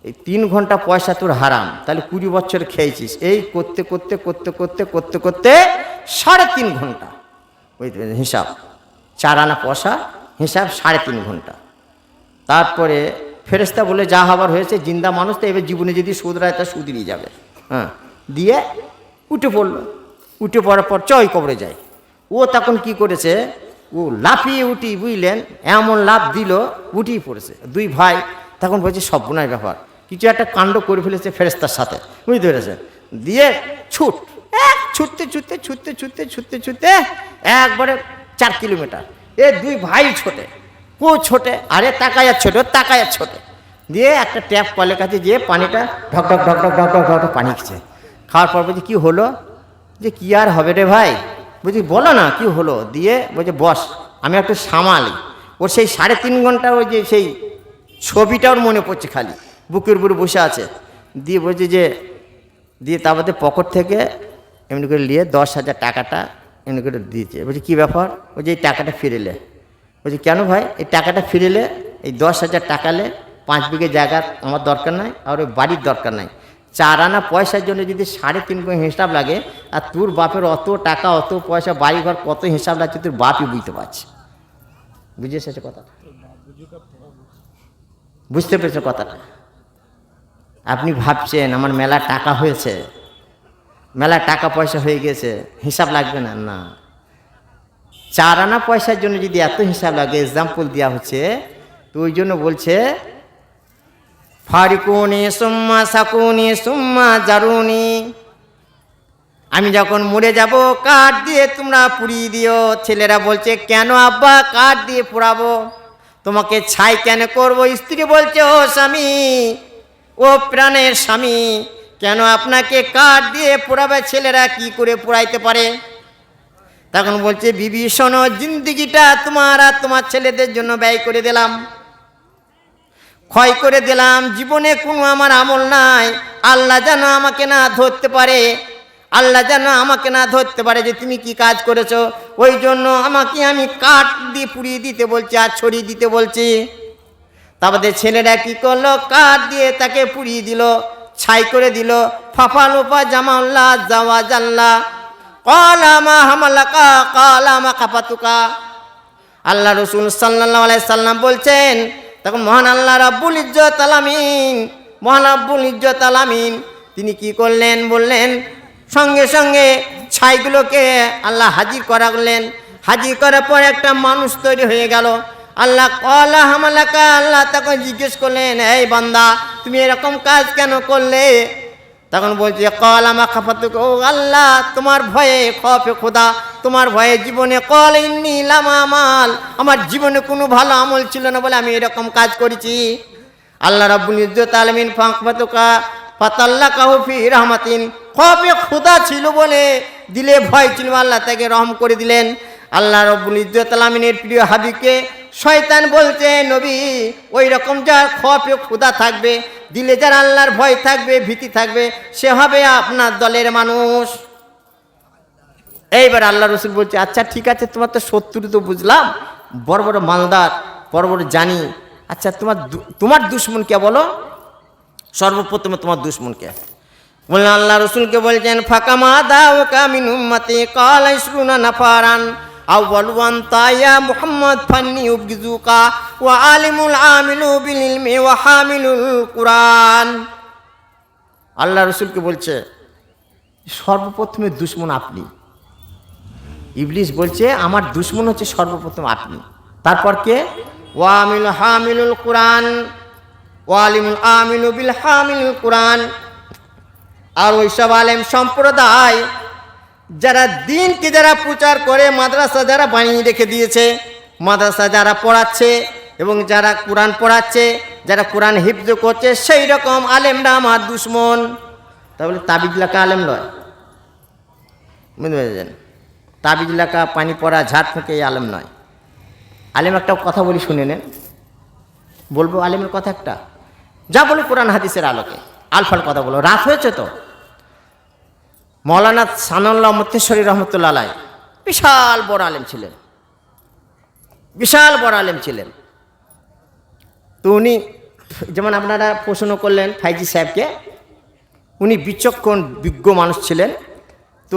এই 3 ঘন্টা পয়সা তোর হারাম, তাহলে 20 বছর খেয়েছিস। এই করতে করতে করতে করতে করতে করতে 3.5 ঘন্টা হিসাব, 4 আনা পয়সা হিসাব 3.5 ঘন্টা। তারপরে ফেরেস্তা বলে যা হবার হয়েছে, জিন্দা মানুষ তো, এবার জীবনে যদি সুদ রায় তা সুদ নিয়ে যাবে। হ্যাঁ, দিয়ে উঠে পড়লো। উঠে পড়ার পর চয় কবরে যায়। ও তখন কি করেছে, ও লাফিয়ে উঠি, বুঝলেন, এমন লাফ দিল, উঠেই পড়েছে। 2 ভাই তখন বলছে সর্বনাশ ব্যাপার, কিছু একটা কাণ্ড করে ফেলেছে ফেরেস্তার সাথে, বুঝতে পেরেছে? দিয়ে ছুটতে ছুটতে ছুটতে ছুটতে ছুটতে ছুটতে একবারে 4 কিলোমিটার। 2 ভাই ছোটে, ও ছোটে, আরে তাকায় ছোটে, তাকায় ছোটে। দিয়ে একটা ট্যাপ কলের কাছে যেয়ে পানিটা ঢক ঢক ঢক ঢক ঢক ঢক ঢক পানি খেছে। খাওয়ার পর বলছে কী হলো? যে কী আর হবে রে ভাই? বলছি বলো না কী হলো। দিয়ে বলছে বস, আমি একটু সামালি। ওর সেই 3.5 ঘন্টা ওই যে সেই ছবিটা ওর মনে পড়ছে, খালি বুকের উপরে বসে আছে। দিয়ে বলছে যে, দিয়ে তারপরে পকেট থেকে এমনি করে নিয়ে 10,000 টাকাটা এমনি করে দিয়েছে। বলছে কী ব্যাপার? ওই যে এই টাকাটা ফিরেলে। বলছি কেন ভাই? এই টাকাটা ফিরেলে, এই 10,000 টাকালে 5 বিঘে জায়গা আমার দরকার নাই, আর ওই বাড়ির দরকার নাই। 4 আনা পয়সার জন্য যদি 3.5 গুণ হিসাব লাগে, আর তোর বাপের অত টাকা, অত পয়সা, বাড়িঘর কত হিসাব লাগছে, তোর বাপই বুঝতে পারছে। বুঝে এসেছে কথাটা? বুঝতে পেরেছে কথাটা? আপনি ভাবছেন আমার মেলা টাকা হয়েছে, মেলা টাকা পয়সা হয়ে গেছে, হিসাব লাগবে না? না, 4 আনা পয়সার জন্য যদি এত হিসাব লাগে, এক্সাম্পল দেওয়া হচ্ছে, তো ওই জন্য বলছে ফারিকুনি সুম্মা সাকুনি সুম্মা জারুনি, আমি যখন মরে যাব কাঠ দিয়ে তোমরা পুড়িয়ে দিও। ছেলেরা বলছে কেন আব্বা কাঠ দিয়ে পোড়াবো? তোমাকে ছাই কেন করব? স্ত্রী বলছে ও স্বামী, ও প্রাণের স্বামী, কেন আপনাকে কাঠ দিয়ে পোড়াবে? ছেলেরা কি করে পোড়াইতে পারে? তখন বলছে বিবি শোনো, জিন্দিগিটা তোমার আর তোমার ছেলেদের জন্য ব্যয় করে দিলাম, ক্ষয় করে দিলাম। জীবনে কোনো আমার আমল নাই। আল্লাহ যেন আমাকে না ধরতে পারে, আল্লাহ যেন আমাকে না ধরতে পারে যে তুমি কি কাজ করেছো। ওই জন্য আমাকে আমি কাঠ দিয়ে পুড়িয়ে দিতে বলছি আর ছড়িয়ে দিতে বলছি। তারপরে ছেলেরা কি করলো, কাঠ দিয়ে তাকে পুড়িয়ে দিল, ছাই করে দিল। ফাফা লোপা জামাল্লাহ জাওয়া জাল্লা কালামা হামালাকা কালামা কাপাতুকা। আল্লাহ রসুল সাল্লাল্লাহু আলাইহি সাল্লাম বলছেন, তখন মহান আল্লাহ রাব্বুল ইজ্জত আলামিন, মহান রাব্বুল ইজ্জত আলামিন তিনি কি করলেন, বললেন সঙ্গে সঙ্গে ছাইগুলোকে আল্লাহ হাজির করালেন। হাজির করার পর একটা মানুষ তৈরি হয়ে গেল। আল্লাহ কলা হামালাকা, আল্লাহ তখন জিজ্ঞেস করলেন এই বান্দা তুমি এরকম কাজ কেন করলে? তখন বলছে কলামা খাফাতুকা, ও আল্লাহ তোমার ভয়ে, খফে খোদা তোমার ভয়ে জীবনে কল ইন্নী লামা আমাল, আমার জীবনে কোনো ভালো আমল ছিল না বলে আমি এরকম কাজ করেছি। আল্লাহ রাব্বুল ইজ্জত আলামিন ফাঁকবাতুকা ফাতাল্লাকাহু ফি রাহমাতিন, খৌফে খুদা ছিল বলে, দিলে ভয় ছিল, আল্লাহ তাকে রহম করে দিলেন। আল্লাহ রাব্বুল ইজ্জত আলামিনের প্রিয় হাবিবকে শয়তান বলছে, নবী ওই রকম যার খৌফে খুদা থাকবে, দিলে যার আল্লাহর ভয় থাকবে, ভীতি থাকবে, সে হবে আপনার দলের মানুষ। এইবার আল্লাহ রসুল বলছে, আচ্ছা ঠিক আছে, তোমার তো শত্রু তো বুঝলাম, বড় বড় মালদার, বড় বড় জানি, আচ্ছা তোমার দুশ্মনকে বলো, সর্বপ্রথমে তোমার দুশ্মনকে বললেন। আল্লাহ রসুলকে বলছেন, ফাকামা দাওকা মিন উম্মতি ক্বালা ইসরুনা নাফারান আউয়ালুন তায়া মুহাম্মদ ফান্নি উবগিজুকা ওয়া আলিমুল আমিলু বিল ইলমি ওয়া হামিলুল কুরআন। আল্লাহ রসুলকে বলছে, সর্বপ্রথমে দুশ্মন আপনি। ইবলিস বলছে, আমার দুশ্মন হচ্ছে সর্বপ্রথম আপনি। তারপর কে? ওয়া আমিল হামিলুল কুরআন ওয়া আলিমুল আমিলু বিল হামিলুল কুরআন। আর ওইসব আলেম সম্প্রদায় যারা দিনকে যারা প্রচার করে, মাদ্রাসা যারা বানিয়ে রেখে দিয়েছে, মাদ্রাসা যারা পড়াচ্ছে এবং যারা কোরআন পড়াচ্ছে, যারা কোরআন হিফজ করছে, সেই রকম আলেমরা আমার দুশ্মন। তাহলে তাবিজ লেখা আলেম নয়, বুঝতে পেরেছেন? তাবিজ লেখা, পানি পড়া, ঝাড় ফুঁকে এই আলেম নয়। আলেম একটা কথা বলি, শুনে নেন। বলবো আলেমের কথা একটা, যা বলো কোরআন হাদিসের আলোকে, আলফাল কথা বলো। রাত হয়েছে তো। মৌলানা সানাউল্লাহ মুত্তেশ্বরী রহমতুল্লাহ আলাই বিশাল বড় আলেম ছিলেন, বিশাল বড় আলেম ছিলেন। তো উনি, যেমন আপনারা প্রশ্ন করলেন ফাইজি সাহেবকে, উনি বিচক্ষণ বিজ্ঞ মানুষ ছিলেন। তো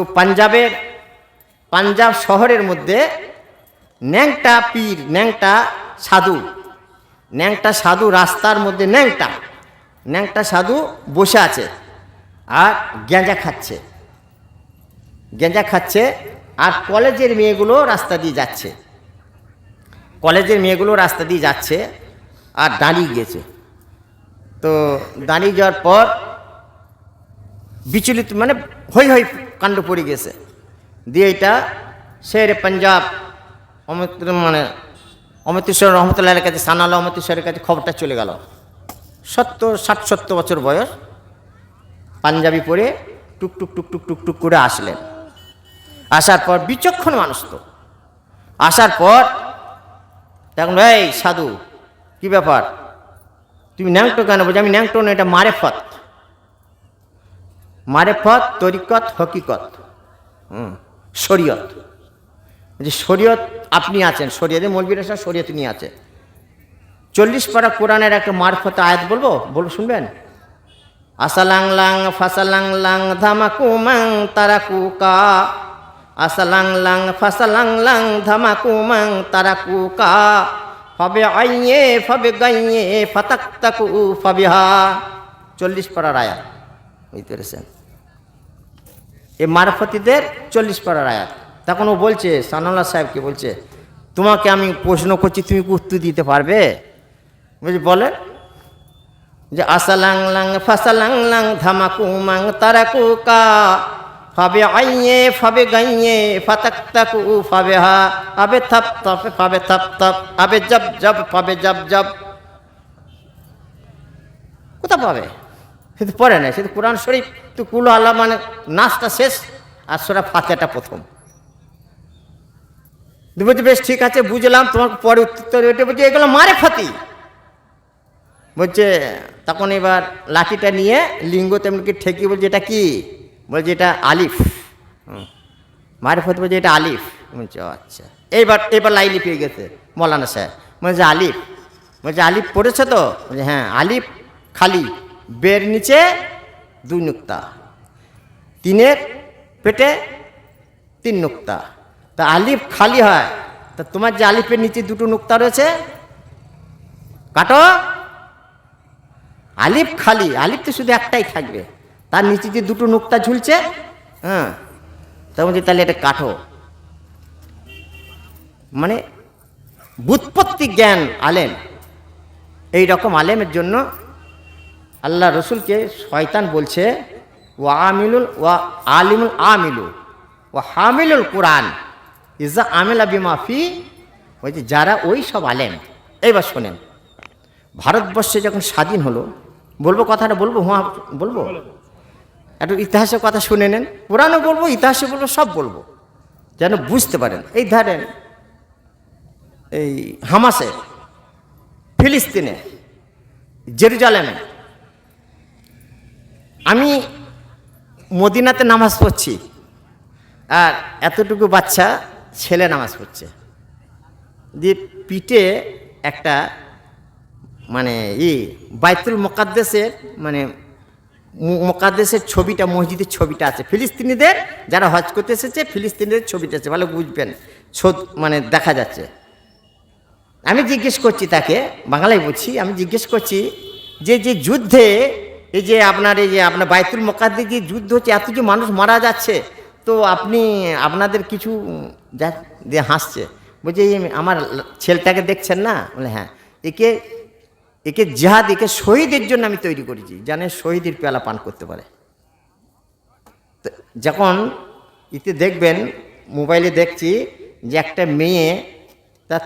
পাঞ্জাব শহরের মধ্যে ন্যাংটা পীর, ন্যাংটা সাধু রাস্তার মধ্যে ন্যাংটা সাধু বসে আছে আর গেঁজা খাচ্ছে। আর কলেজের মেয়েগুলো রাস্তা দিয়ে যাচ্ছে, আর দাঁড়িয়ে গিয়েছে। তো দাঁড়িয়ে যাওয়ার পর বিচলিত, মানে হই কাণ্ড পড়ে গেছে। দিয়ে এটা শের পাঞ্জাব অমৃতসর রহমতুল্লাহের কাছে, সানাউল্লাহ অমৃতসরের কাছে খবরটা চলে গেল। 60-70 বছর বয়স, পাঞ্জাবি পরে টুকটুক করে আসলেন। আসার পর বিচক্ষণ মানুষ তো, আসার পর দেখুন, এই সাধু কি ব্যাপার, তুমি ন্যাংটো কেন? বলছি, আমি ন্যাংটো না, এটা মারেফত, তরিকত, হকিকত, শরীয়ত। যে শরীয়ত আপনি আছেন, শরীয়তে মৌলবীর সাথে শরীয়ত নিয়ে আছে। 40 পারা কোরআনের একটা মারফত আয়াত বলবো, শুনবেন? আসালাংলাং ফাসালাংলাং ধামাকুমাং তারাকুকা, আসালাংলাং ফাসালাংলাং ধামাকুমাং তারাকুকা, ফাবে আইয়ে ফাবে গাইয়ে ফাতাক্তাকু ফাবিহা। 40 পারার আয়াত, বুঝতে পেরেছেন? এই মারফতিদের 40 পারার আয়াত। তখন ও বলছে, সানাউল্লাহ সাহেবকে বলছে, তোমাকে আমি প্রশ্ন করছি, তুমি উত্তর দিতে পারবে? বলে যে আসালাংলাং ফাসালাংলাং ধামাকুমাং তারাকুকা, ফাবে আইয়ে ফাবে গাইয়ে ফাতাক্তাকু ফাবেহা, আবে থাপ থাপ ফাবে থাপ থাপ, আবে জব জব ফাবে জব জব। কোথা পাবে? সেটা পড়ে না, সেটা কোরআন শরীফ তো কুল আল্লাহ, মানে নাচটা শেষ আর সূরা ফাতিহাটা প্রথম। বলছি বেশ ঠিক আছে, বুঝলাম, তোমার পরে উত্তর বলছে এগুলো মারেফতি। বলছে তখন এবার লাঠিটা নিয়ে লিঙ্গ তেমনি ঠেকি, বলছে এটা কি? বলছে এটা আলিফ। মারেফত বলছে এটা আলিফ। বলছে আচ্ছা, এবার লাইলি পেয়ে গেছে মৌলানা সাহেব। বলছে আলিফ, বলছে আলিফ পড়েছে তো? বলছে হ্যাঁ, আলিফ খালি, বের নিচে 2 নুক্তা, 3-এর পেটে 3 নুক্তা। তা আলিফ খালি হয়, তা তোমার যে আলিফের নিচে 2টো নুক্তা রয়েছে, কাটো। আলিফ খালি, আলিফ তো শুধু একটাই থাকবে, তার নিচে যে 2টো নুক্তা ঝুলছে, হ্যাঁ, তা বলছে তাহলে এটা কাটো। মানে বুৎপত্তি জ্ঞান আলেম। এই রকম আলেমের জন্য আল্লাহ রসুলকে শয়তান বলছে, ওয়া আলিমুল আমিলু ওয়া হামিলুল কুরআন ইজা আমিলা বিমা ফি। বলছে যারা ওই সব আলেম। এইবার শোনেন, ভারতবর্ষে যখন স্বাধীন হলো, বলবো কথাটা, বলবো হ্যাঁ বলবো, একটু ইতিহাসের কথা শুনে নেন, পুরানো বলবো, ইতিহাসে বলবো, সব বলবো যেন বুঝতে পারেন। এই ধরেন এই হামাসে, ফিলিস্তিনে, জেরুজালেমে, আমি মদিনাতে নামাজ পড়ছি, আর এতটুকু বাচ্চা ছেলে নামাজ পড়ছে, দিয়ে পিঠে একটা মানে বাইতুল মোকাদ্দেসের মানে মোকাদ্দেসের ছবিটা, মসজিদের ছবিটা আছে, ফিলিস্তিনিদের যারা হজ করতে এসেছে ফিলিস্তিনিদের ছবিটা আছে, ভালো বুঝবেন, মানে দেখা যাচ্ছে। আমি জিজ্ঞেস করছি তাকে, বাংলায় বলছি, আমি জিজ্ঞেস করছি যে যুদ্ধে এই যে আপনার বাইতুল মোকাদ্দেসে যে যুদ্ধ হচ্ছে, এত যে মানুষ মারা যাচ্ছে, তো আপনাদের কিছু যে হাসছে, বলছে আমার ছেলেটাকে দেখছেন না? বলে হ্যাঁ, একে জিহাদ, একে শহীদের জন্য আমি তৈরি করেছি, জানে শহীদের পেয়ালা পান করতে পারে। তো যখন দেখবেন, মোবাইলে দেখছি যে একটা মেয়ে, তার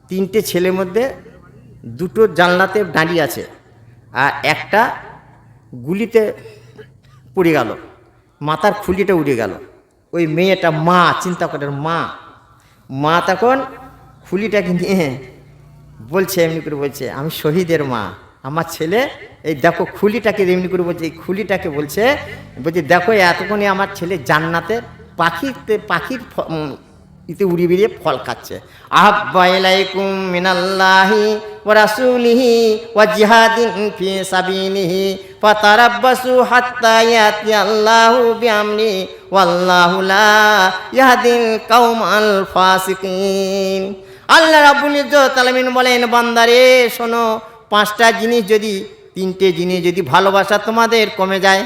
তিনটে ছেলের মধ্যে দুটো জানলাতে দাঁড়িয়ে আছে, আর একটা গুলিতে পড়ে গেল, মাথার খুলিটা উড়ে গেল। ওই মেয়েটা মা, চিন্তা করেন, মা তখন খুলিটাকে নিয়ে বলছে, এমনি করে বলছে, আমি শহীদের মা, আমার ছেলে এই দেখো খুলিটাকে, এমনি করে বলছে, এই খুলিটাকে বলছে দেখো এতক্ষণে আমার ছেলে জান্নাতের পাখির ইতে উড়ি বেরিয়ে ফল খাচ্ছে। আহাব্বা ইলাইকুম মিনাল্লাহি ওয়া রাসূলিহি ওয়া জিহাদিন ফি সাবিলিহি ফাতারাব্বাসু হাত্তা ইয়াতিয়াল্লাহু বিআমরি ওয়াল্লাহু লা ইয়াহদিল কওমাল ফাসিকিন। আল্লাহ রাব্বুল ইজ্জত আলামিন বলেন, বান্দারে শোনো, তিনটে জিনিস যদি ভালোবাসা তোমাদের কমে যায়,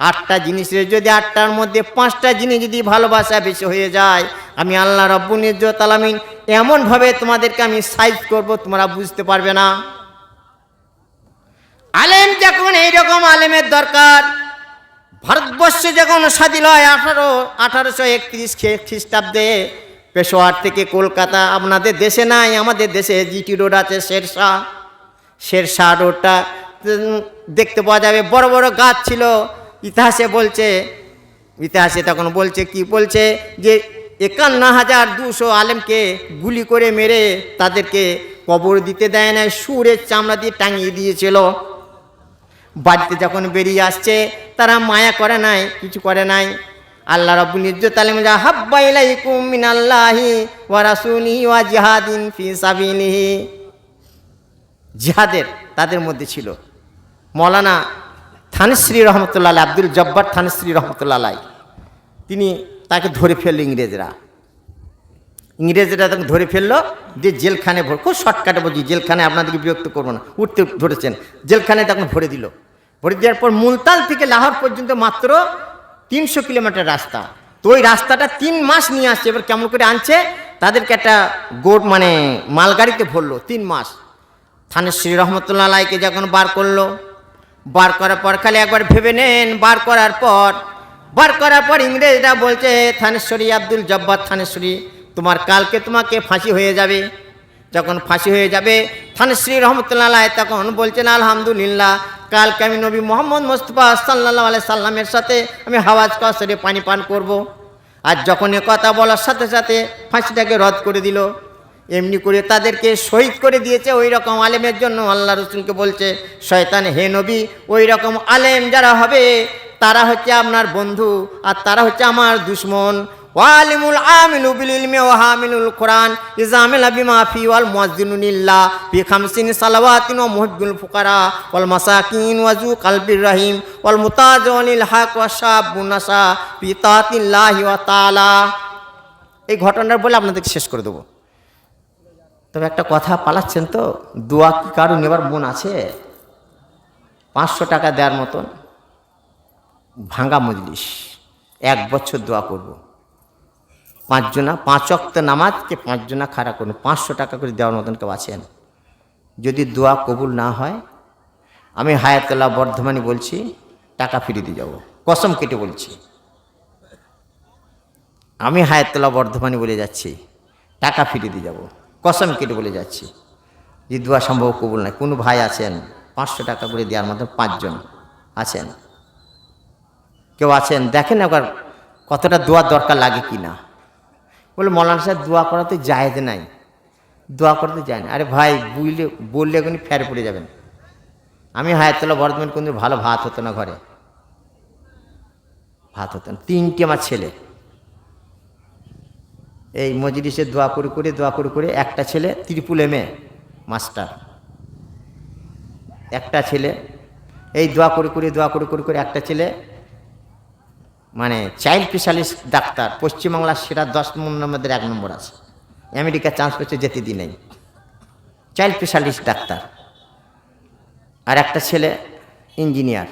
8টা জিনিসের যদি 8টার মধ্যে 5টা জিনিস যদি ভালোবাসা বেশি হয়ে যায়, আমি আল্লাহ রাব্বুল ইজ্জত আলামিন এমনভাবে তোমাদেরকে আমি সাইজ করব, তোমরা বুঝতে পারবে না। আলেম যখন এইরকম আলেমের দরকার, ভারতবর্ষে যখন স্বাধীন হয় 1831 খ্রিস্টাব্দে, পেশোয়ার থেকে কলকাতা, আপনাদের দেশে নাই, আমাদের দেশে জিটি রোড আছে, শেরশাহ রোডটা দেখতে পাওয়া যাবে, বড় বড় গাছ ছিল। ইতিহাসে তখন বলছে, কি বলছে, যে 51,200 আলেমকে গুলি করে মেরে তাদেরকে কবর দিতে দেয় না, সুরের চামড়া দিয়ে টাঙিয়ে দিয়েছিল। বাড়িতে যখন বেরিয়ে আসছে, তারা মায়া করে নাই, কিছু করে নাই। আল্লাহ রাব্বুল ইজ্জত আলামিন হাব্বা ইলাইকুম মিনাল্লাহি ওয়া রাসূলিহি ওয়া জিহাদিন ফি সাবিলিহি, জিহাদের তাদের মধ্যে ছিল। মৌলানা থানশ্রী রহমতুল্লাহ আলাইহি, আব্দুল জব্বার থানশ্রী রহমতুল্লাহ আলাইহি, তাকে ধরে ফেললো ইংরেজরা তখন ধরে ফেললো, যে জেলখানে খুব শর্টকাটে বলছি, জেলখানে আপনাদেরকে বিরক্ত করবো না, উঠতে ধরেছেন, জেলখানে তখন ভরে দেওয়ার পর মুলতান থেকে লাহোর পর্যন্ত মাত্র 300 কিলোমিটার রাস্তা। তো ওই রাস্তাটা 3 মাস নিয়ে আসছে। এবার কেমন করে আনছে, তাদেরকে একটা মালগাড়িতে ভরলো, 3 মাস। থানশ্রী রহমতুল্লাহ আলাইহিকে যখন বার করার পর খালি একবার ভেবে নেন, বার করার পর ইংরেজরা বলছে, থানেশ্বরী, আব্দুল জব্বার থানেশ্বরী, তোমাকে ফাঁসি হয়ে যাবে। যখন ফাঁসি হয়ে যাবে, থানশ্রী রহমতুল্লাহ আলাইহি তখন বলছেন, আলহামদুলিল্লাহ, কালকে আমি নবী মোহাম্মদ মুস্তাফা সাল্লাল্লাহু আলাইহি সাল্লামের সাথে আমি হাওয়াজ কাউসারে পানি পান করব। আর যখন এ কথা বলার সাথে সাথে ফাঁসিটাকে রদ করে দিল। এমনি করে তাদেরকে শহীদ করে দিয়েছে। ওই রকম আলেমের জন্য আল্লাহ রসুলকে বলছে, শয়তান হে নবী, ওই রকম আলেম যারা হবে তারা হচ্ছে আপনার বন্ধু, আর তারা হচ্ছে আমার দুশ্মন। ওয়ালিমুল আমিলু বিল ইলমি ওয়া হামিলুল কোরআন ইজামিলা বিমা ফি ওয়াল মুয়াজ্জিনুনিল্লাহ ফি খামসিন সালাওয়াতিন ওয়া মুহিব্বুল ফুকারা ওয়াল মাসাকিন ওয়া যু কলবির রহিম ওয়াল মুতাজাওয়ানিল হক ওয়া শাবুন নাসা ফি তাআতিল্লাহি ওয়া তাআলা। এই ঘটনাটা বলে আপনাদেরকে শেষ করে দেবো। তবে একটা কথা, পালাচ্ছেন তো, দোয়া কি কারো নেবার মন আছে? 500 টাকা দেওয়ার মতন ভাঙা মজলিস, 1 বছর দোয়া করব। 5 জনা 5 ওয়াক্ত নামাজকে 5 জনা খাড়া করুন, 500 টাকা করে দেওয়ার মতন কেউ আছেন? যদি দোয়া কবুল না হয়, আমি হায়াতুল্লাহ বর্ধমানি বলছি, টাকা ফিরিয়ে দিয়ে যাব, কসম কেটে বলছি। আমি হায়াতুল্লাহ বর্ধমানি বলে যাচ্ছি, টাকা ফিরিয়ে দিয়ে যাব, কসম কেটে বলে যাচ্ছি। যে দোয়া সম্ভব কবুল নাই, কোনো ভাই আছেন 500 টাকা করে দেওয়ার মতো? 5 জন আছেন? কেউ আছেন? দেখেন একবার কতটা দোয়া দরকার লাগে কি না। বলে মৌলানা সাহেব দোয়া করাতে জায়েজ নাই, দোয়া করতে যায় না। আরে ভাই বললে এখনই ফের পড়ে যাবেন। আমি হায়াতুল্লাহ বর্ধমান কিন্তু ভালো ভাত হতো না ঘরে, ভাত হতো না। 3টে আমার ছেলে, এই মজলিসে দোয়া করে করে একটা ছেলে ত্রিপুল মাস্টার, একটা ছেলে এই দোয়া করে করে একটা ছেলে মানে চাইল্ড স্পেশালিস্ট ডাক্তার, পশ্চিমবাংলার সেরা 10 নম্বরের মধ্যে 1 নম্বর আছে, আমেরিকা চান্স পেয়েছে, যেতে দিই নাই, চাইল্ড স্পেশালিস্ট ডাক্তার। আর একটা ছেলে ইঞ্জিনিয়ার।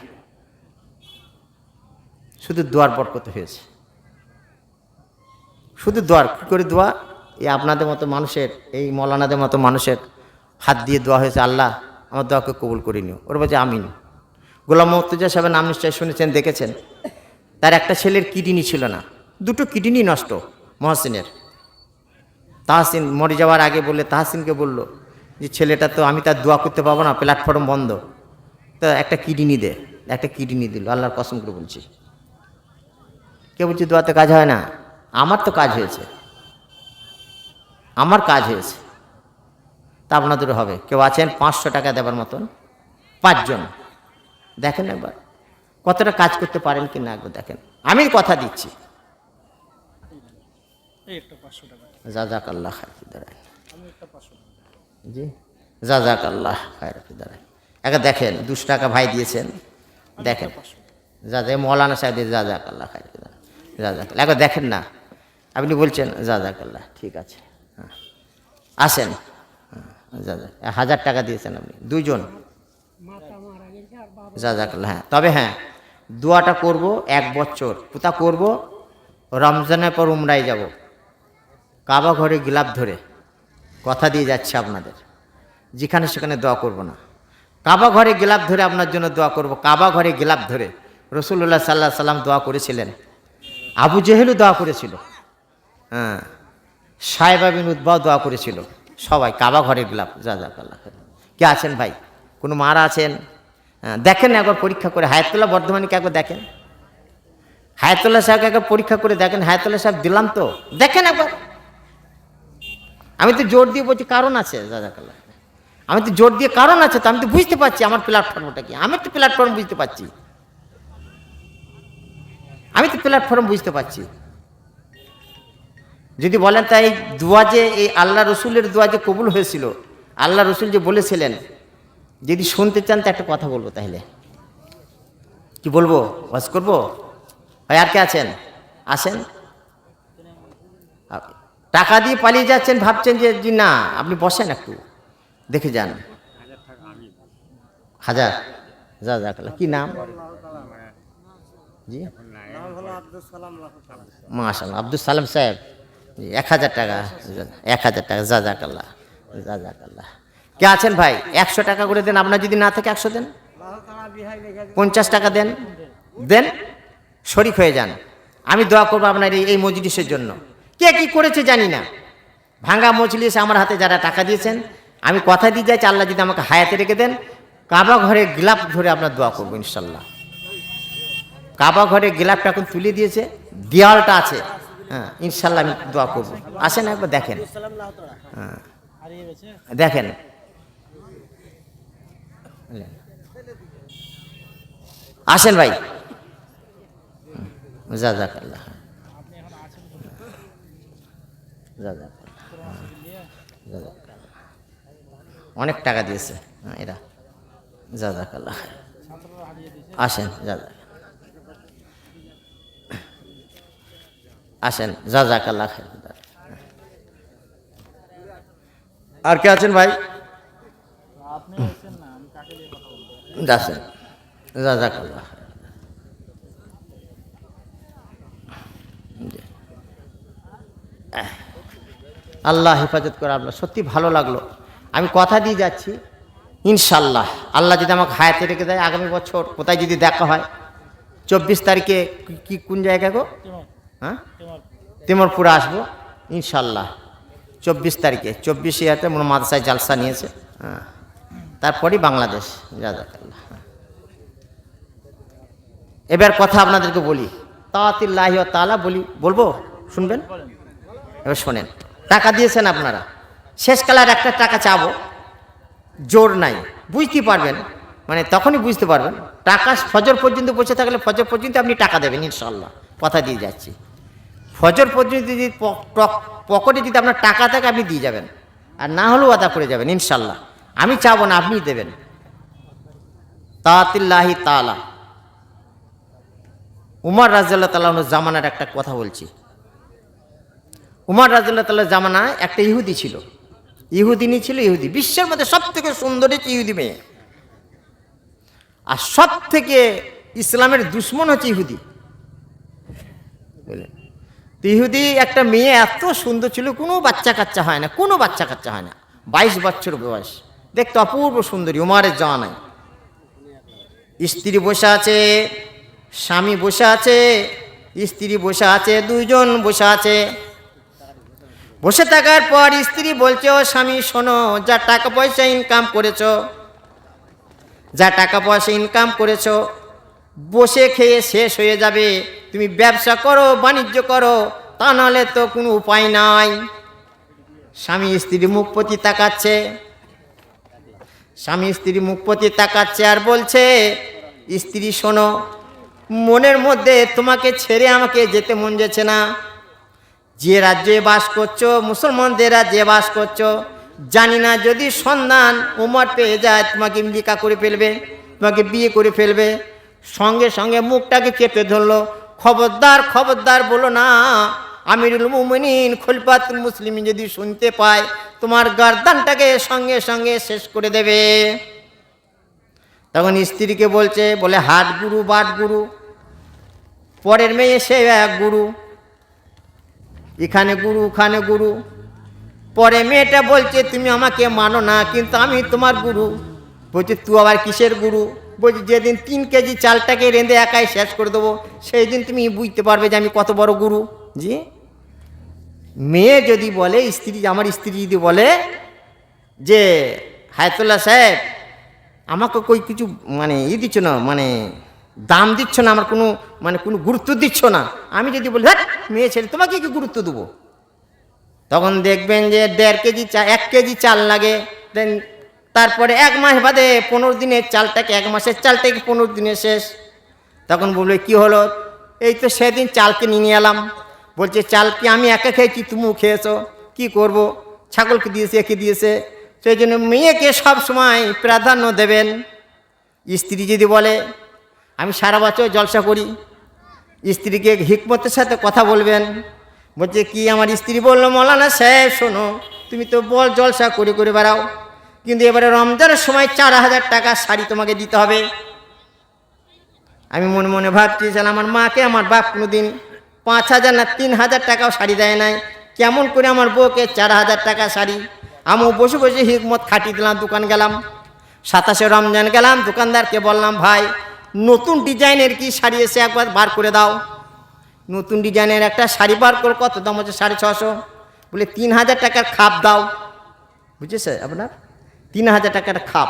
শুধু দোয়ার বরকত হয়েছে, শুধু দোয়ার। কী করে দোয়া? এই আপনাদের মতো মানুষের, এই মৌলানাদের মতো মানুষের হাত দিয়ে দোয়া হয়েছে, আল্লাহ আমার দোয়াকে কবুল করে নিও। ওর বলছে আমিন। গোলাম মুর্তজা সাহেবের নাম নিশ্চয় শুনেছেন, দেখেছেন। তার একটা ছেলের কিডনি ছিল না, 2টো কিডনি নষ্ট মহসিনের। তাহসিন মরে যাওয়ার আগে বললে, তাহসিনকে বলল যে ছেলেটা তো, আমি তার দোয়া করতে পারবো না, প্ল্যাটফর্ম বন্ধ, তো একটা কিডনি দে। একটা কিডনি দিল, আল্লাহর কসম করে বলছি। কে বলছি দোয়াতে কাজ হয় না? আমার তো কাজ হয়েছে, আমার কাজ হয়েছে, তা আপনাদেরও হবে। কেউ আছেন 500 টাকা দেবার মতন? 5 জন। দেখেন একবার কতটা কাজ করতে পারেন কি না, একবার দেখেন। আমি কথা দিচ্ছি। জাযাকাল্লাহ খায়র জি, জাযাকাল্লাহ খায়র। একবার দেখেন 200 টাকা ভাই দিয়েছেন, দেখেন মৌলানা সাহেব দিয়ে জাযাকাল্লাহ খায়র, জাযাকাল্লাহ। একবার দেখেন না, আপনি বলছেন জাযাকাল্লাহ, ঠিক আছে, হ্যাঁ আসেন, 1000 টাকা দিয়েছেন আপনি, 2 জন, জাযাকাল্লাহ। হ্যাঁ, তবে হ্যাঁ দোয়াটা করব 1 বছর, কোথা করব? রমজানের পর উমরায় যাব, কাবা ঘরে গিলাফ ধরে, কথা দিয়ে যাচ্ছে আপনাদের, যেখানে সেখানে দোয়া করব না, কাবা ঘরে গিলাফ ধরে আপনার জন্য দোয়া করব। কাবা ঘরে গিলাফ ধরে রাসূলুল্লাহ সাল্লাল্লাহু আলাইহি সাল্লাম দোয়া করেছিলেন, আবু জেহেলও দোয়া করেছিল, হ্যাঁ সায়বা বিন উতবাও দোয়া করেছিল, সবাই কাবা ঘরে গিলাফ। জাযাকাল্লাহ। কে আছেন ভাই? কোনো মারা আছেন? দেখেন একবার পরীক্ষা করে, হায়াতুল্লাহ বর্ধমানকে একবার দেখেন, হায়াতুল্লাহ সাহেবকে একবার পরীক্ষা করে দেখেন। হায়াতুল্লাহ সাহেব দিলাম তো, দেখেন একবার। আমি তো জোর দিয়ে বলছি, কারণ আছে। জাযাকাল্লাহ। আমি তো জোর দিয়ে কারণ আছে, তো আমি তো বুঝতে পারছি আমার প্ল্যাটফর্মটা কি, আমি তো প্ল্যাটফর্ম বুঝতে পারছি, আমি তো প্ল্যাটফর্ম বুঝতে পারছি। যদি বলেন তাই দোয়া যে, এই আল্লাহ রসুলের দোয়া যে কবুল হয়েছিল, আল্লাহ রসুল যে বলেছিলেন, যদি শুনতে চান তো একটা কথা বলবো। তাহলে কি বলবো? ওয়াজ করবো? ভাই আর কে আছেন? আসেন। টাকা দিয়ে পালিয়ে যাচ্ছেন, ভাবছেন যে জি না, আপনি বসেন একটু, দেখে যান। 1000। জাযাকাল্লাহ। কি নাম? জি মাশাআল্লাহ, আব্দুল সালাম সাহেব। 1000 টাকা, 1000 টাকা। জাযাকাল্লাহ, জাযাকাল্লাহ। কে আছেন ভাই? 100 টাকা করে দেন, আপনার যদি না থাকে 100 দেন, 50 টাকা দেন, দেন, শরীক হয়ে যান। আমি দোয়া করবো আপনার এই মজলিসের জন্য। কে কি করেছে জানি না, ভাঙ্গা মজলিস আমার হাতে যারা টাকা দিয়েছেন, আমি কথা দিয়ে যাচ্ছি, আল্লাহ যদি আমাকে হায়াতে রেখে দেন, কাবা ঘরে গিলাফ ধরে আপনার দোয়া করবো ইনশাল্লাহ। কাবা ঘরে গিলাফটা এখন তুলে দিয়েছে, দেওয়ালটা আছে, হ্যাঁ ইনশাল্লাহ আমি দোয়া করবো। আসেন একবার দেখেন, হ্যাঁ দেখেন। আসেন ভাই। জাযাকাল্লাহ, অনেক টাকা দিয়েছে এরা। জাযাকাল্লাহ। আসেন, আসেন। জাযাকাল্লাহ। আর কে আছেন ভাই? আসেন। জাযাকাল্লাহ। আল্লাহ হেফাজত করে। আপনার সত্যি ভালো লাগলো। আমি কথা দিয়ে যাচ্ছি, ইনশাল্লাহ আল্লাহ যদি আমাকে হায়াতে রেখে দেয়, আগামী বছর কোথায় যদি দেখা হয়, 24 তারিখে কি কোন জায়গা গো? হ্যাঁ তিমুরপুরে আসবো ইনশাল্লাহ। 24 তারিখে, 24 ইয়াতে মাদ্রাসায় জালসা নিয়েছে, হ্যাঁ, তারপরই বাংলাদেশ। জাযাকাল্লাহ। এবার কথা আপনাদেরকে বলি, তাআতিল্লাহি ওয়া তাআলা বলবো, শুনবেন? এবার শোনেন। টাকা দিয়েছেন আপনারা, শেষকালের একটা টাকা চাবো, জোর নাই, বুঝতে পারবেন, মানে তখনই বুঝতে পারবেন। টাকা ফজর পর্যন্ত বসে থাকলে ফজর পর্যন্ত আপনি টাকা দেবেন ইনশাআল্লাহ, কথা দিয়ে যাচ্ছি। ফজর পর্যন্ত যদি পকেটে যদি আপনার টাকা থাকে আপনি দিয়ে যাবেন, আর না হলেও আদা করে যাবেন ইনশাআল্লাহ। আমি চাবো না, আপনি দেবেন। তাআতিল্লাহি তাআলা। উমর রাদিয়াল্লাহু তাআলা জামানার একটা কথা বলছি। উমর রাদিয়াল্লাহু তাআলা জামানায় একটা ইহুদি ছিল, ইহুদিনী ছিল। ইহুদি বিশ্বের মধ্যে সব থেকে সুন্দরী ইহুদি মেয়ে, আর সব থেকে ইসলামের দুশ্মন হচ্ছে ইহুদি। বুঝলেন? তো ইহুদি একটা মেয়ে এত সুন্দর ছিল, কোনো বাচ্চা কাচ্চা হয় না, কোনো বাচ্চা কাচ্চা হয় না। 22 বছর বয়স, দেখতে অপূর্ব সুন্দরী। উমরের জামানায় স্ত্রী বসে আছে, স্বামী বসে আছে, স্ত্রী বসে আছে, দুইজন বসে আছে। বসে থাকার পর স্ত্রী বলছে, ও স্বামী শোনো, যা টাকা পয়সা ইনকাম করেছো, যা টাকা পয়সা ইনকাম করেছো বসে খেয়ে শেষ হয়ে যাবে। তুমি ব্যবসা করো, বাণিজ্য করো, তা নাহলে তো কোনো উপায় নাই। স্বামী স্ত্রীর মুখ প্রতি তাকাচ্ছে, স্বামী স্ত্রীর মুখ প্রতি তাকাচ্ছে আর বলছে, স্ত্রী শোনো, মনের মধ্যে তোমাকে ছেড়ে আমাকে যেতে মন যাচ্ছে না। যে রাজ্যে বাস করছো, মুসলমানদের রাজ্যে বাস করছো, জানি না যদি সন্ধান উমর পেয়ে যায় তোমাকে নিকা করে ফেলবে, তোমাকে বিয়ে করে ফেলবে। সঙ্গে সঙ্গে মুখটাকে চেপে ধরলো, খবরদার খবরদার বলো না, আমিরুল মুমিনিন খলিফাতুল মুসলিমিন যদি শুনতে পায় তোমার গর্দানটাকে সঙ্গে সঙ্গে শেষ করে দেবে। তখন স্ত্রীকে বলছে, বলে হাট গুরু বাট গুরু, পরের মেয়ে সে এক গুরু, এখানে গুরু ওখানে গুরু। পরে মেয়েটা বলছে, তুমি আমাকে মানো না, কিন্তু আমি তোমার গুরু। বলছে, তুই আবার কিসের গুরু? বলছি, যেদিন 3 কেজি চালটাকে রেঁধে একাই শেষ করে দেবো, সেই দিন তুমি বুঝতে পারবে যে আমি কত বড় গুরু। জি, মেয়ে যদি বলে, স্ত্রী, আমার স্ত্রী যদি বলে যে হায়াতুল্লাহ সাহেব আমাকে কই কিছু মানে দিচ্ছ না, মানে দাম দিচ্ছ না, আমার কোনো মানে কোনো গুরুত্ব দিচ্ছ না, আমি যদি বলি হ্যাঁ মেয়ে ছেলে তোমাকে কি গুরুত্ব দেবো, তখন দেখবেন যে 1.5 কেজি 1 কেজি চাল লাগে। দেন তারপরে 1 মাস বাদে 15 দিনের চালটাকে, 1 মাসের চালটাকে 15 দিনে শেষ। তখন বলবে, কি হলো? এই তো সেদিন চালকে নিয়ে এলাম। বলছে, চাল কি আমি একা খেয়েছি, তুমিও খেয়েছো? কি করব, ছাগলকে দিয়েছে, একে দিয়েছে। সেই জন্য মেয়েকে সব সময় প্রাধান্য দেবেন। স্ত্রী যদি বলে আমি সারা বছর জলসা করি, স্ত্রীকে হিকমতের সাথে কথা বলবেন। বলছে, কি? আমার স্ত্রী বললো, মৌলানা সাহেব শোনো, তুমি তো বল জলসা করে করে বেড়াও, কিন্তু এবারে রমজানের সময় 4000 টাকা শাড়ি তোমাকে দিতে হবে। আমি মনে মনে ভাবছি, আমার মাকে আমার বাপ কোনোদিন 5000 না 3000 টাকাও শাড়ি দেয় নাই, কেমন করে আমার বউকে 4000 টাকা শাড়ি? আমি বসে বসে হিকমত খাটিয়ে দিলাম, দোকান গেলাম। 27শে রমজান গেলাম, দোকানদারকে বললাম, ভাই নতুন ডিজাইনের কি শাড়ি এসে একবার বার করে দাও। নতুন ডিজাইনের একটা শাড়ি বার করে, কত দাম হচ্ছে? 650। বলে 3000 টাকার খাপ দাও। বুঝেছে আপনার? 3000 টাকার খাপ।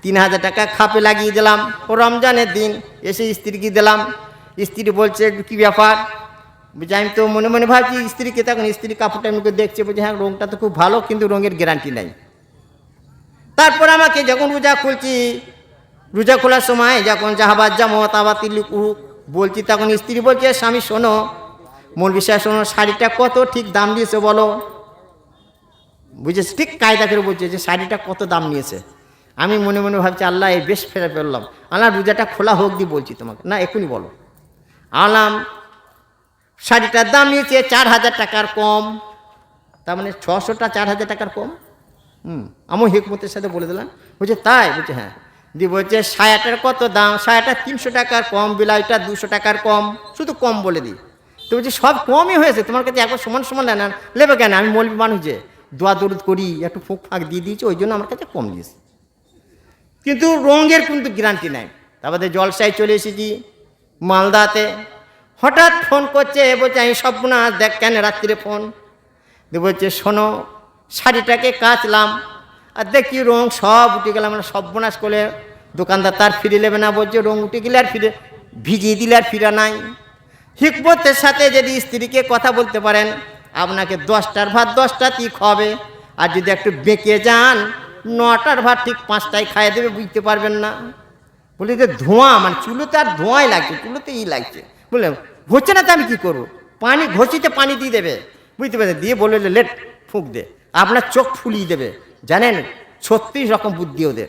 3000 টাকা খাপে লাগিয়ে দিলাম। ও রমজানের দিন এসে স্ত্রীকে দিলাম। স্ত্রী বলছে, কি ব্যাপার? বুঝে আমি তো মনে মনে ভাবছি স্ত্রীকে, তখন স্ত্রী কাপড়টা এমনি দেখছে, বলছে, হ্যাঁ রঙটা তো খুব ভালো, কিন্তু রঙের গ্যারান্টি নাই। তারপর আমাকে যখন রোজা খুলছি, রোজা খোলার সময় যখন জাহাবাজ জামত আবাতিল বলছি, তখন স্ত্রী বলছে, স্বামী শোনো, মৌলভী সাহেব শোনো, শাড়িটা কত ঠিক দাম দিয়েছে বলো। বুঝেছে? ঠিক কায়দা করে বলছে যে শাড়িটা কত দাম নিয়েছে। আমি মনে মনে ভাবছি, আল্লাহ এই বেশ ফেরা ফেললাম, আল্লাহ রোজাটা খোলা হোক দিয়ে বলছি তোমাকে, না এখনই বলো। আলাম শাড়িটার দাম নিয়েছে 4000 টাকার কম, তার মানে 600টা 4000 টাকার কম। আমি হিকমতের সাথে বলে দিলাম। বলছে, তাই? বলছে, হ্যাঁ। দিয়ে বলছে, সায়াটার কত দাম? সায়াটা 300 টাকার কম, বিলাইটা 200 টাকার কম, শুধু কম বলে দিই। তো বলছি, সব কমই হয়েছে, তোমার কাছে একবার সমান সমান নেন, নেবে কেন? আমি মৌলবি মানুষ, যে দোয়া দরুদ করি, একটু ফুঁক ফাঁক দিয়ে দিয়েছি, ওই জন্য আমার কাছে কম দিয়েছে, কিন্তু রঙের কিন্তু গ্যারান্টি নাই। তারপরে জলসায় চলে এসেছি মালদাতে, হঠাৎ ফোন করছে, বলছে, আমি সব না দেখ কেন রাত্রিরে ফোন দিয়ে বলছে, শোনো, শাড়িটাকে কাচলাম আর দেখি রং সব উঠে গেলাম, মানে সর্বনাশ করে দোকানদার তার ফিরে নেবে না, বলছে রং উঠে গেলে আর ফিরে, ভিজিয়ে দিলে আর ফিরা নাই। হিকমতের সাথে যদি স্ত্রীকে কথা বলতে পারেন, আপনাকে 10টার ভাত 10টাতেই খাবে, আর যদি একটু বেঁকে যান 9টার ভাত ঠিক 5টায় খাইয়ে দেবে, বুঝতে পারবেন না। বলি যে ধোঁয়া, মানে চুলোতে আর ধোঁয়াই লাগছে, চুলোতেই লাগছে। বললাম হচ্ছে না তো আমি কী করবো, পানি ঘষিতে পানি দিয়ে দেবে, বুঝতে পারছেন, দিয়ে বললো যে লেট ফুঁক দে, আপনার চোখ ফুলিয়ে দেবে। জানেন 36 রকম বুদ্ধি ওদের,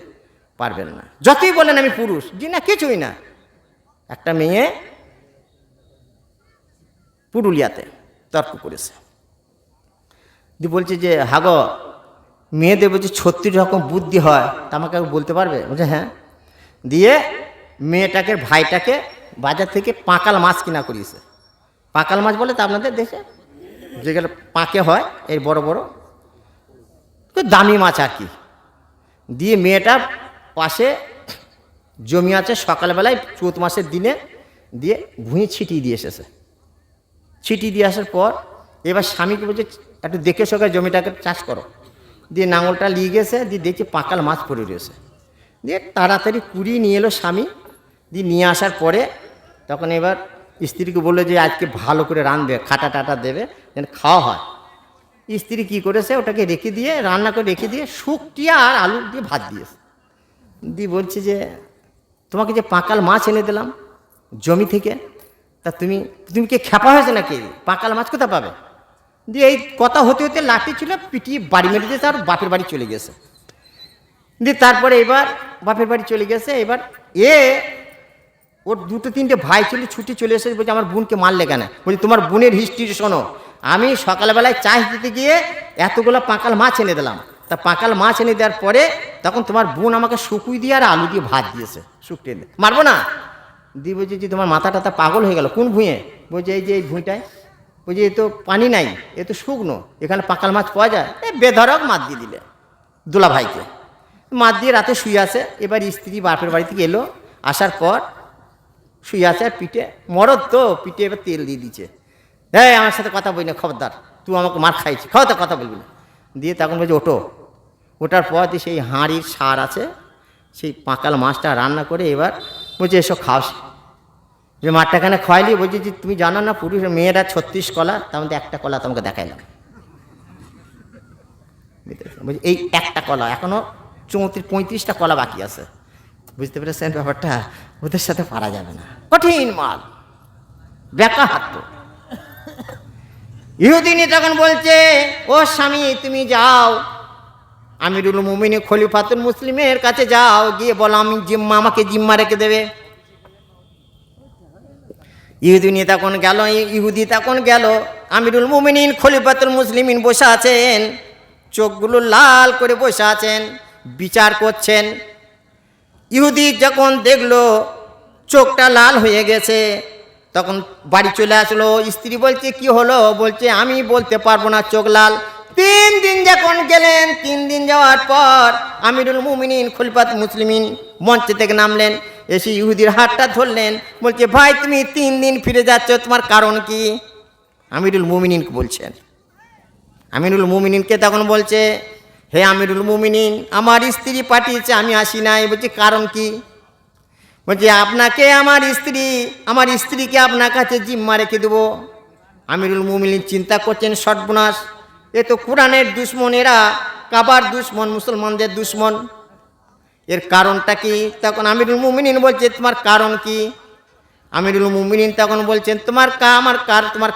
পারবেন না। যতই বলেন আমি পুরুষ, জি না, কিছুই না। একটা মেয়ে পুরুলিয়াতে তর্ক করেছে, দিয়ে বলছে যে হাগ মেয়েদের বলছে 36 রকম বুদ্ধি হয়, তা আমাকে বলতে পারবে? বলছে হ্যাঁ। দিয়ে মেয়েটাকে ভাইটাকে বাজার থেকে পাঁকাল মাছ কিনা করিয়েছে। পাঁকাল মাছ বলে তো আপনাদের দেশে, যেগুলো পাঁকে হয়, এই বড় বড় দামি মাছ আর কি। দিয়ে মেয়েটার পাশে জমি আছে, সকালবেলায় চৈত মাসের দিনে দিয়ে ভুঁই ছিটিয়ে দিয়ে এসেছে। ছিটিয়ে দিয়ে আসার পর এবার স্বামীকে বলছে একটু দেখে সকালে জমিটাকে চাষ করো। দিয়ে নাঙলটা নিয়ে গেছে, দিয়ে দেখছে পাঁকাল মাছ পড়ে রয়েছে। দিয়ে তাড়াতাড়ি কুড়িয়ে নিয়ে এলো স্বামী। দিয়ে নিয়ে আসার পরে তখন এবার স্ত্রীকে বললো যে আজকে ভালো করে রাঁধবে, খাটা টাটা দেবে যেন খাওয়া হয়। স্ত্রী কী করেছে, ওটাকে রেখে দিয়ে, রান্না করে রেখে দিয়ে শুকটিয়া আর আলু দিয়ে ভাত দিয়েছে। দিয়ে বলছে যে তোমাকে যে পাঁকাল মাছ এনে দিলাম জমি থেকে, তা তুমি কি খেপা হয়েছে নাকি, পাঁকাল মাছ কোথা পাবে? দিয়ে এই কথা হতে হতে লাঠি ছিল, পিটিয়ে বাড়ি মেরে দিয়েছে, আর বাপের বাড়ি চলে গেছে। দিয়ে তারপরে এবার বাপের বাড়ি চলে গেছে। এবার ওর 2-3টে ভাই ছুটি চলে এসে বলছে আমার বোনকে মারলে কেন? বলছি তোমার বোনের হিস্ট্রি শোনো, আমি সকালবেলায় চাষ দিতে গিয়ে এতগুলো পাঁকাল মাছ এনে দিলাম, তা পাঁকাল মাছ এনে দেওয়ার পরে তখন তোমার বোন আমাকে শুকুই দিয়ে আর আলু দিয়ে ভাত দিয়েছে, শুকিয়ে দিয়ে মারবো না। দিয়ে বলছি যে তোমার মাথা টাথা পাগল হয়ে গেল, কোন ভুঁয়ে? বলছে এই যে এই ভুঁইটায়। বলছি এ তো পানি নাই, এ তো শুকনো, এখানে পাঁকাল মাছ পাওয়া যায়? বেধরক মাছ দিয়ে দিলে দুলা ভাইকে। মাছ দিয়ে রাতে শুয়ে আছে। এবার স্ত্রী বাপের বাড়ি থেকে এলো, আসার পর শুয়ে আছে, আর পিঠে মরদ তো, পিঠে এবার তেল দিয়ে দিচ্ছে। হ্যাঁ আমার সাথে কথা বলি না, খবরদার, তুই আমাকে মার খাইছি, খাওয়াতে কথা বলবি না। দিয়ে তখন বলছে ওঠো। ওঠার পর সেই হাঁড়ির সার আছে, সেই পাঁকাল মাছটা রান্না করে এবার বলছে এসব খাওয়াস। যে মাঠটাখানে খাওয়াইলি, বলছি যে তুমি জানো না পুরুষ মেয়েরা 36 কলা, তার মধ্যে একটা কলা তোমাকে দেখাইলাম। বলছি এই একটা কলা, এখনও 34-35টা কলা বাকি আছে। বুঝতে পেরেছেন ব্যাপারটা? ওদের সাথে পারা যাবে না, কঠিন মাল, বেকা হাত। ইহুদিনী তখন বলছে ও স্বামী তুমি যাও আমিরুল মুমিনিন খলিফাতুল মুসলিমের কাছে যাও, গিয়ে বলো আমি জিম্মা, আমাকে জিম্মা রেখে দেবে। ইহুদিনী তখন গেল, আমিরুল মুমিনিন খলিফাতুল মুসলিমিন বসে আছেন, চোখগুলো লাল করে বসে আছেন, বিচার করছেন। ইহুদি যখন দেখলো চোখটা লাল হয়ে গেছে, তখন বাড়ি চলে আসলো। স্ত্রী বলছে কি হলো? বলছে আমি বলতে পারবো না, চোখ লাল। 3 দিন যখন গেলেন, 3 দিন যাওয়ার পর আমিরুল মুমিনিন খলিফাতুল মুসলিমিন মঞ্চ থেকে নামলেন, এসে ইহুদির হাতটা ধরলেন, বলছে ভাই তুমি 3 দিন ফিরে যাচ্ছ, তোমার কারণ কি? আমিরুল মুমিনিনকে বলছেন। আমিরুল মুমিনিনকে তখন বলছে হে আমিরুল মুমিনিন, আমার স্ত্রী পাঠিয়েছে, আমি আসি নাই। বলছে কারণ কি? বলছে আপনাকে আমার স্ত্রীকে আপনার কাছে জিম্মা রেখে দেবো। আমিরুল মুমিনিন চিন্তা করছেন সর্বনাশ, এ তো কোরআনের দুশ্মন, এরা কাবার দুশ্মন, মুসলমানদের দুশ্মন, এর কারণটা কি? তখন আমিরুল মুমিনিন বলছে তোমার কারণ কি? আমিরুল মুমিনিন তখন বলছেন তোমার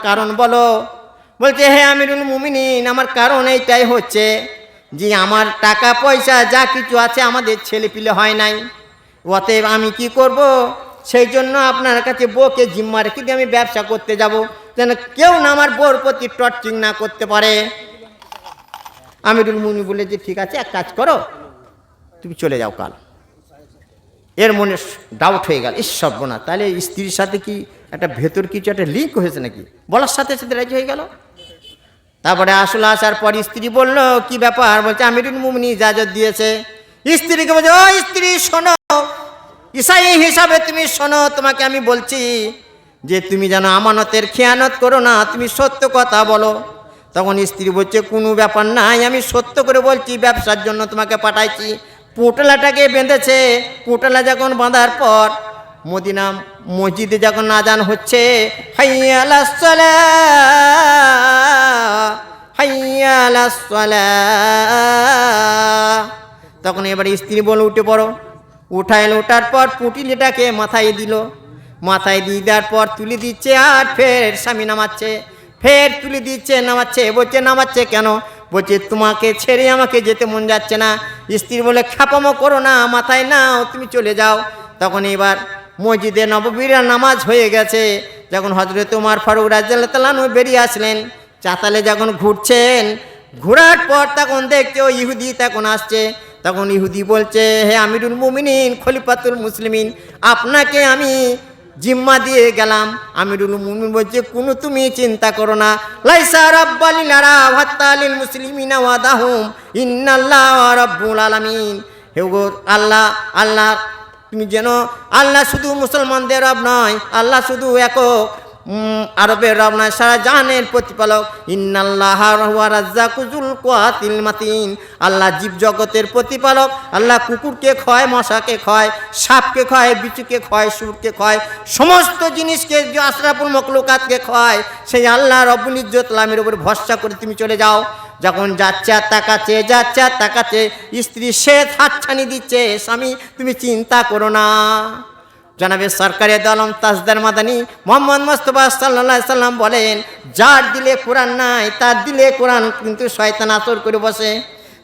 কারণ বলো। বলছে হে আমিরুল মুমিনিন, আমার কারণ এইটাই হচ্ছে যে আমার টাকা পয়সা যা কিছু আছে আমাদের ছেলে পিলে হয় নাই, অতএব আমি কি করব? সেই জন্য আপনার কাছে বউকে জিম্মা রেখে দিয়ে আমি ব্যবসা করতে যাব, যেন কেউ না আমার বউর প্রতি টর্চিং না করতে পারে। আমিরুল মুমিনিন বলে যে ঠিক আছে, এক কাজ করো, তুমি চলে যাও কাল। এর মনে ডাউট হয়ে গেল, সর্বনাশ, তাহলে স্ত্রীর সাথে কি একটা ভেতর কিছু একটা লিঙ্ক হয়েছে নাকি? বলার সাথে সাথে রাজি হয়ে গেল। তারপরে আসার পর স্ত্রী বলল কি ব্যাপার? বলছে আমিরুল মুমিনিন ইজাজত দিয়েছে। স্ত্রীকে বলছে ও স্ত্রী শোনো, ঈসাই হিসাবে তুমি শোনো, তোমাকে আমি বলছি যে তুমি যেন আমানতের খেয়ানত করো না, তুমি সত্য কথা বলো। তখন স্ত্রী বলছে কোনো ব্যাপার নাই, আমি সত্য করে বলছি ব্যবসার জন্য তোমাকে পাঠাইছি। পুটলাটাকে বেঁধেছে। পুটলা যখন বাঁধার পর মদিনা মসজিদে যখন আজান হচ্ছে, হাইয়া আলাস সালাহ, হাইয়া আলাস সালাহ, তখন এবার স্ত্রী বলে উঠে পড়ো। ওঠার পর পুটলিটাকে মাথায় দিল। মাথায় দিয়ে দেওয়ার পর তুলে দিচ্ছে, আর ফের স্বামী নামাচ্ছে, ফের তুলে দিচ্ছে, নামাচ্ছে। বলছে নামাচ্ছে কেন? বলছে তোমাকে ছেড়ে আমাকে যেতে মন যাচ্ছে না। স্ত্রী বলে খাপামো করো না, মাথায় নাও, তুমি চলে যাও। তখন এবার মসজিদে নববীর নামাজ হয়ে গেছে। যখন হযরত ওমর ফারুক রাদিয়াল্লাহু তাআলা আনহু বেরিয়ে আসলেন, চাতালে যখন ঘুরছেন, ঘোরার পর তখন দেখছে ও ইহুদি তখন আসছে। তখন ইহুদি বলছে, হে আমিরুল মুমিনিন খলিফাতুল মুসলিমিন, আপনাকে আমি জিম্মা দিয়ে গেলাম। আমিরুল মুমিন বলছে কোনো তুমি চিন্তা করো না, লাইসা রাব্বাল আরাব হাত্তা লিল মুসলিমিনা ওয়াদাহুম ইন্নাল্লাহা রাব্বুল আলামিন। হে গো আল্লাহ, আল্লাহ তুমি যেন, আল্লাহ শুধু মুসলমানদের রব নয়, আল্লাহ শুধু একক আরবের রব নয়, সারা জাহানের প্রতিপালক। ইন্নাল্লাহা ওয়া রাজ্জাকুল কুওয়াতিল মাতিন, আল্লাহ জীব জগতের প্রতিপালক। আল্লাহ কুকুরকে খায়, মশাকে খায়, সাপকে খায়, বিচুকে খায়, সুরকে খায়, সমস্ত জিনিসকে যে আশরাফুল মখলুকাতকে খায়, সেই আল্লাহ রব্বুল ইজ্জত লামের উপর ভরসা করে তুমি চলে যাও। যখন যাচ্ছে আর তাকাচ্ছে, যাচ্ছে আর তাকাচ্ছে, স্ত্রী সে হাতছানি দিচ্ছে, স্বামী তুমি চিন্তা করো না। জনাবে সরকারে আলম তাজদার মাদানী মোহাম্মদ মুস্তাফা সাল্লাল্লাহু আলাইহি সাল্লাম বলেন, যার দিলে কোরআন নাই তার দিলে কোরআন কিন্তু শয়তান আসর করে বসে।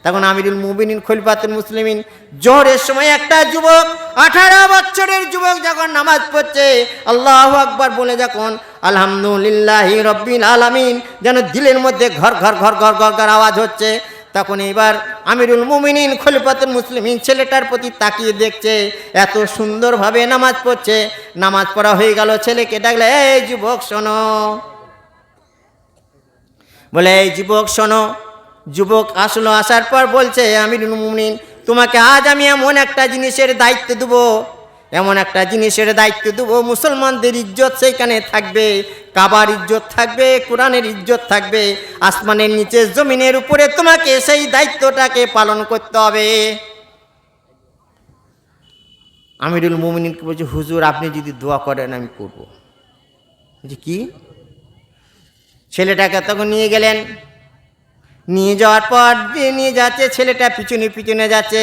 তখন আমিরুল মুমিনিন খলিফাতুল মুসলিমিন জোহরের সময় একটা যুবক, 18 বছরের যুবক যখন নামাজ পড়ছে, আল্লাহু আকবার বলে যখন আলহামদুলিল্লাহি রাব্বিল আলামিন যেন দিলের মধ্যে ঘর ঘর ঘর ঘর ঘর ঘর আওয়াজ হচ্ছে, তখন এবার আমিরুল মুমিনিন খলিফাতুল মুসলিমিন ছেলেটার প্রতি তাকিয়ে দেখছে, এত সুন্দরভাবে নামাজ পড়ছে। নামাজ পড়া হয়ে গেল, ছেলেকে ডাকলে, এই যুবক শোনো। বলে এই যুবক শোনো। যুবক আসলো, আসার পর বলছে, আমিরুল মুমিনিন তোমাকে আজ আমি এমন একটা জিনিসের দায়িত্ব দেবো, এমন একটা জিনিসের দায়িত্ব দেবো, মুসলমানদের ইজ্জত সেইখানে থাকবে, কাবার ইজ্জত থাকবে, কোরআনের ইজ্জত থাকবে, আসমানের নিচে জমিনের উপরে তোমাকে সেই দায়িত্বটাকে পালন করতে হবে। আমিরুল মুমিনিনকে বলছে, হুজুর আপনি যদি দোয়া করেন আমি করব। বলছি কি? ছেলেটাকে তখন নিয়ে গেলেন। নিয়ে যাওয়ার পর নিয়ে যাচ্ছে, ছেলেটা পিছনে পিছনে যাচ্ছে।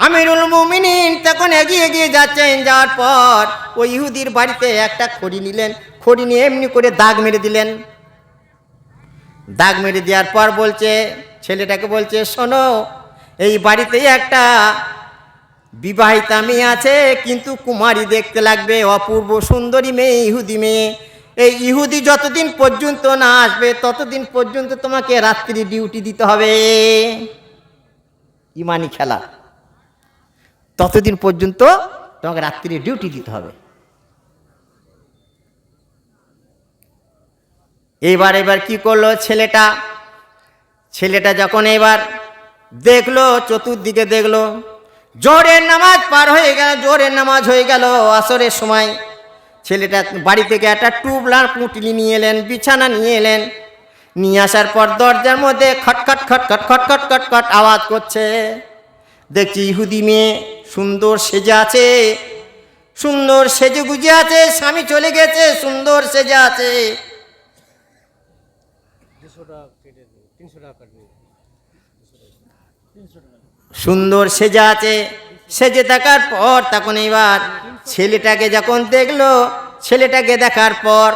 আমিরুল মুমিনিন তখন এগিয়ে এগিয়ে যাচ্ছেন। যাওয়ার পর ওই ইহুদির বাড়িতে একটা খড়ি নিলেন, খড়ি নিয়ে এমনি করে দাগ মেরে দিলেন। দাগ মেরে দেওয়ার পর বলছে, ছেলেটাকে বলছে, শোনো এই বাড়িতে একটা বিবাহিতা মেয়ে আছে, কিন্তু কুমারী দেখতে লাগবে, অপূর্ব সুন্দরী মেয়ে, ইহুদি মেয়ে। এই ইহুদি যতদিন পর্যন্ত না আসবে ততদিন পর্যন্ত তোমাকে রাত্রি ডিউটি দিতে হবে। ইমানি খেলা, ততদিন পর্যন্ত তোমাকে রাত্রি ডিউটি দিতে হবে। এবার কি করলো ছেলেটা যখন এবার দেখলো, চতুর্দিকে দেখলো, জোহরের নামাজ পার হয়ে গেল, জোহরের নামাজ হয়ে গেল আসরের সময়। ছেলেটা বাড়ি থেকে একটা টুবলার পুঁটলি নিয়ে এলেন, বিছানা নিয়ে এলেন। নিয়ে আসার পর দরজার মধ্যে খটখট খটখট খটখট খটখট আওয়াজ করছে। দেখছি ইহুদি মেয়ে সুন্দর সেজে আছে, সুন্দর সেজে গুজে আছে, স্বামী চলে গেছে, সুন্দর সেজে আছে। সুন্দর সেজে আছে। সেজে থাকার পর তখন এবার ছেলেটাকে যখন দেখলো, ছেলেটাকে দেখার পর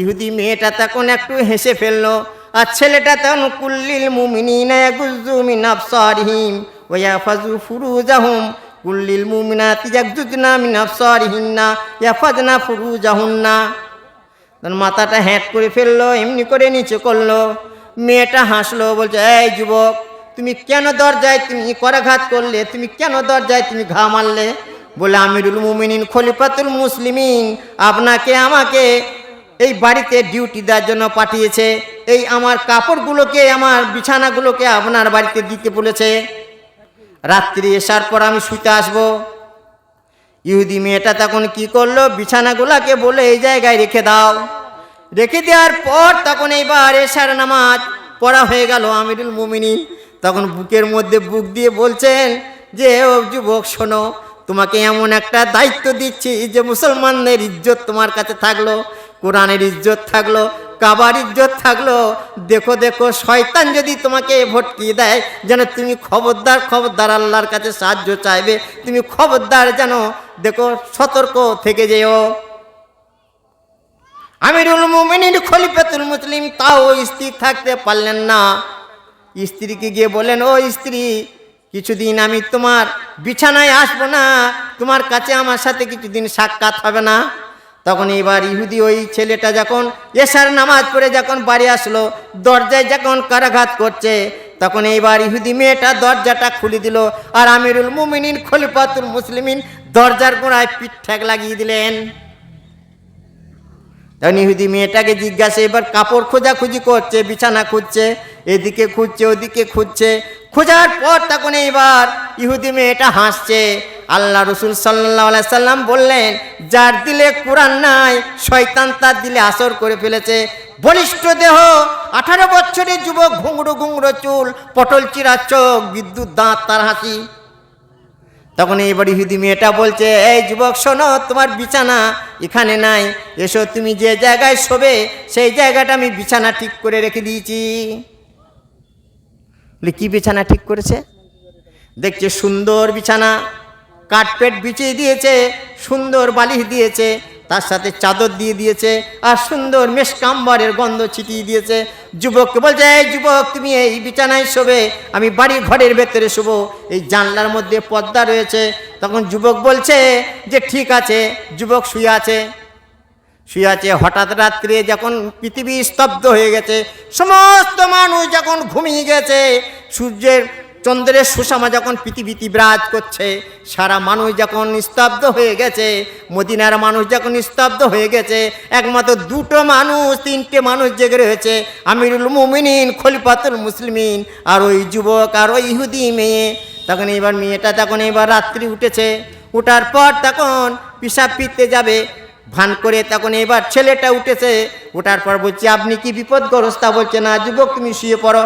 ইহুদি মেয়েটা তখন একটু হেসে ফেললো। আর ছেলেটা তখন কুল্লিল মুমিনিনা ইয়াগুয্যু মিন আবসারিহিম ওয়া ইয়াহফাযু ফুরুজাহুম কুল্লিল মুমিনাতি ইয়াগুয্যুনা মিন আবসারিহিন্না ইয়াহফাযনা ফুরুজাহুন্না। তখন মাথাটা হ্যাট করে ফেললো, এমনি করে নিচে করলো। মেয়েটা হাসলো, বলছে, এই যুবক তুমি কেন দরজায় তুমি করাঘাত করলে, তুমি কেন দরজায় তুমি ঘা মারলে? বলে আমিরুল মুমিনিন খলিফাতুল মুসলিমিন আপনাকে আমাকে এই বাড়িতে ডিউটি দেওয়ার জন্য পাঠিয়েছে, এই আমার কাপড়গুলোকে, আমার বিছানাগুলোকে আপনার বাড়িতে দিতে বলেছে, রাত্রি আসার পর আমি শুতে আসবো। ইহুদি মেয়েটা তখন কি করলো, বিছানাগুলোকে বলে এই জায়গায় রেখে দাও। রেখে দেওয়ার পর তখন এইবার এশার নামাজ পড়া হয়ে গেল আমিরুল মুমিনিন তখন বুকের মধ্যে বুক দিয়ে বলছেন যে ও যুবক শোনো, তোমাকে এমন একটা দায়িত্ব দিচ্ছি যে মুসলমানদের ইজ্জত তোমার কাছে থাকলো, কোরআনের ইজ্জত থাকলো, কাবার ইজ্জত থাকলো। দেখো দেখো শয়তান যদি তোমাকে ভটকিয়ে দেয় যেন তুমি খবরদার খবরদার আল্লাহর কাছে সাহায্য চাইবে, তুমি খবরদার যেন দেখো সতর্ক থেকে যেও। আমিরুল মুমিনিন খলিফাতুল মুসলিম তাও স্থির থাকতে পারলেন না, স্ত্রীকে গিয়ে বলেন, ও স্ত্রী, কিছুদিন আমি তোমার বিছানায় আসবো না, তোমার কাছে আমার সাথে কিছুদিন সাক্ষাৎ হবে না। তখন এবার ইহুদি ওই ছেলেটা যখন এশার নামাজ পড়ে যখন বাড়ি আসলো, দরজায় যখন কারাঘাত করছে, তখন এইবার ইহুদি মেয়েটা দরজাটা খুলে দিল, আর আমিরুল মুমিনিন খলিফাতুল মুসলিমিন দরজার গোড়ায় পিঠ ঠ্যাক লাগিয়ে দিলেন। তখন ইহুদি মেয়েটাকে জিজ্ঞাসা, এবার কাপড় খোঁজাখুঁজি করছে, বিছানা খুঁজছে, এদিকে খুঁজছে ওদিকে খুঁজছে, খোঁজার পর তখন এইবার ইহুদি মেয়েটা হাসছে। আল্লাহ রসুল সাল্লাল্লাহু আলাইহি সাল্লাম বললেন, যার দিলে কোরআন নাই শয়তান তার দিলে আসর করে ফেলেছে। বলিষ্ঠ দেহ, 18 বছরের যুবক, ঘুংড়ো ঘুংড়ো চুল, পটল চিরা চোখ, বিদ্যুৎ দাঁত, তার হাসি। তখন এইবার ইহুদি মেয়েটা বলছে, এই যুবক শোনো, তোমার বিছানা এখানে নাই, এসো তুমি যে জায়গায় শোবে সেই জায়গাটা আমি বিছানা ঠিক করে রেখে দিয়েছি। কি বিছানা ঠিক করেছে? দেখছে সুন্দর বিছানা, কার্পেট বিছিয়ে দিয়েছে, সুন্দর বালিশ দিয়েছে, তার সাথে চাদর দিয়ে দিয়েছে, আর সুন্দর মেশকাম্বারের গন্ধ ছিটিয়ে দিয়েছে। যুবককে বলছে, এই যুবক তুমি এই বিছানায় শোবে, আমি বাড়ি ঘরের ভেতরে শোবো, এই জানলার মধ্যে পর্দা রয়েছে। তখন যুবক বলছে যে ঠিক আছে। যুবক শুয়ে আছে। হঠাৎ রাত্রে যখন পৃথিবী স্তব্ধ হয়ে গেছে, সমস্ত মানুষ যখন ঘুমিয়ে গেছে, সূর্যের চন্দ্রের সুষমা যখন পৃথিবীতে বিরাজ করছে, সারা মানুষ যখন স্তব্ধ হয়ে গেছে, মদিনার মানুষ যখন স্তব্ধ হয়ে গেছে, একমাত্র দুটো মানুষ, তিনটে মানুষ জেগে রয়েছে, আমিরুল মুমিনিন খলিফাতুল মুসলিমিন আর ওই যুবক আর ওই ইহুদি মেয়ে। তখন এবার মেয়েটা তখন এবার রাত্রি উঠেছে, উঠার পর তখন পিসাব ফিরতে যাবে ভান করে, তখন এবার ছেলেটা উঠেছে, ওঠার পর বলছে, আপনি কি বিপদগ্রস্তা? বলছে, না যুবক তুমি শুয়ে পড়ো।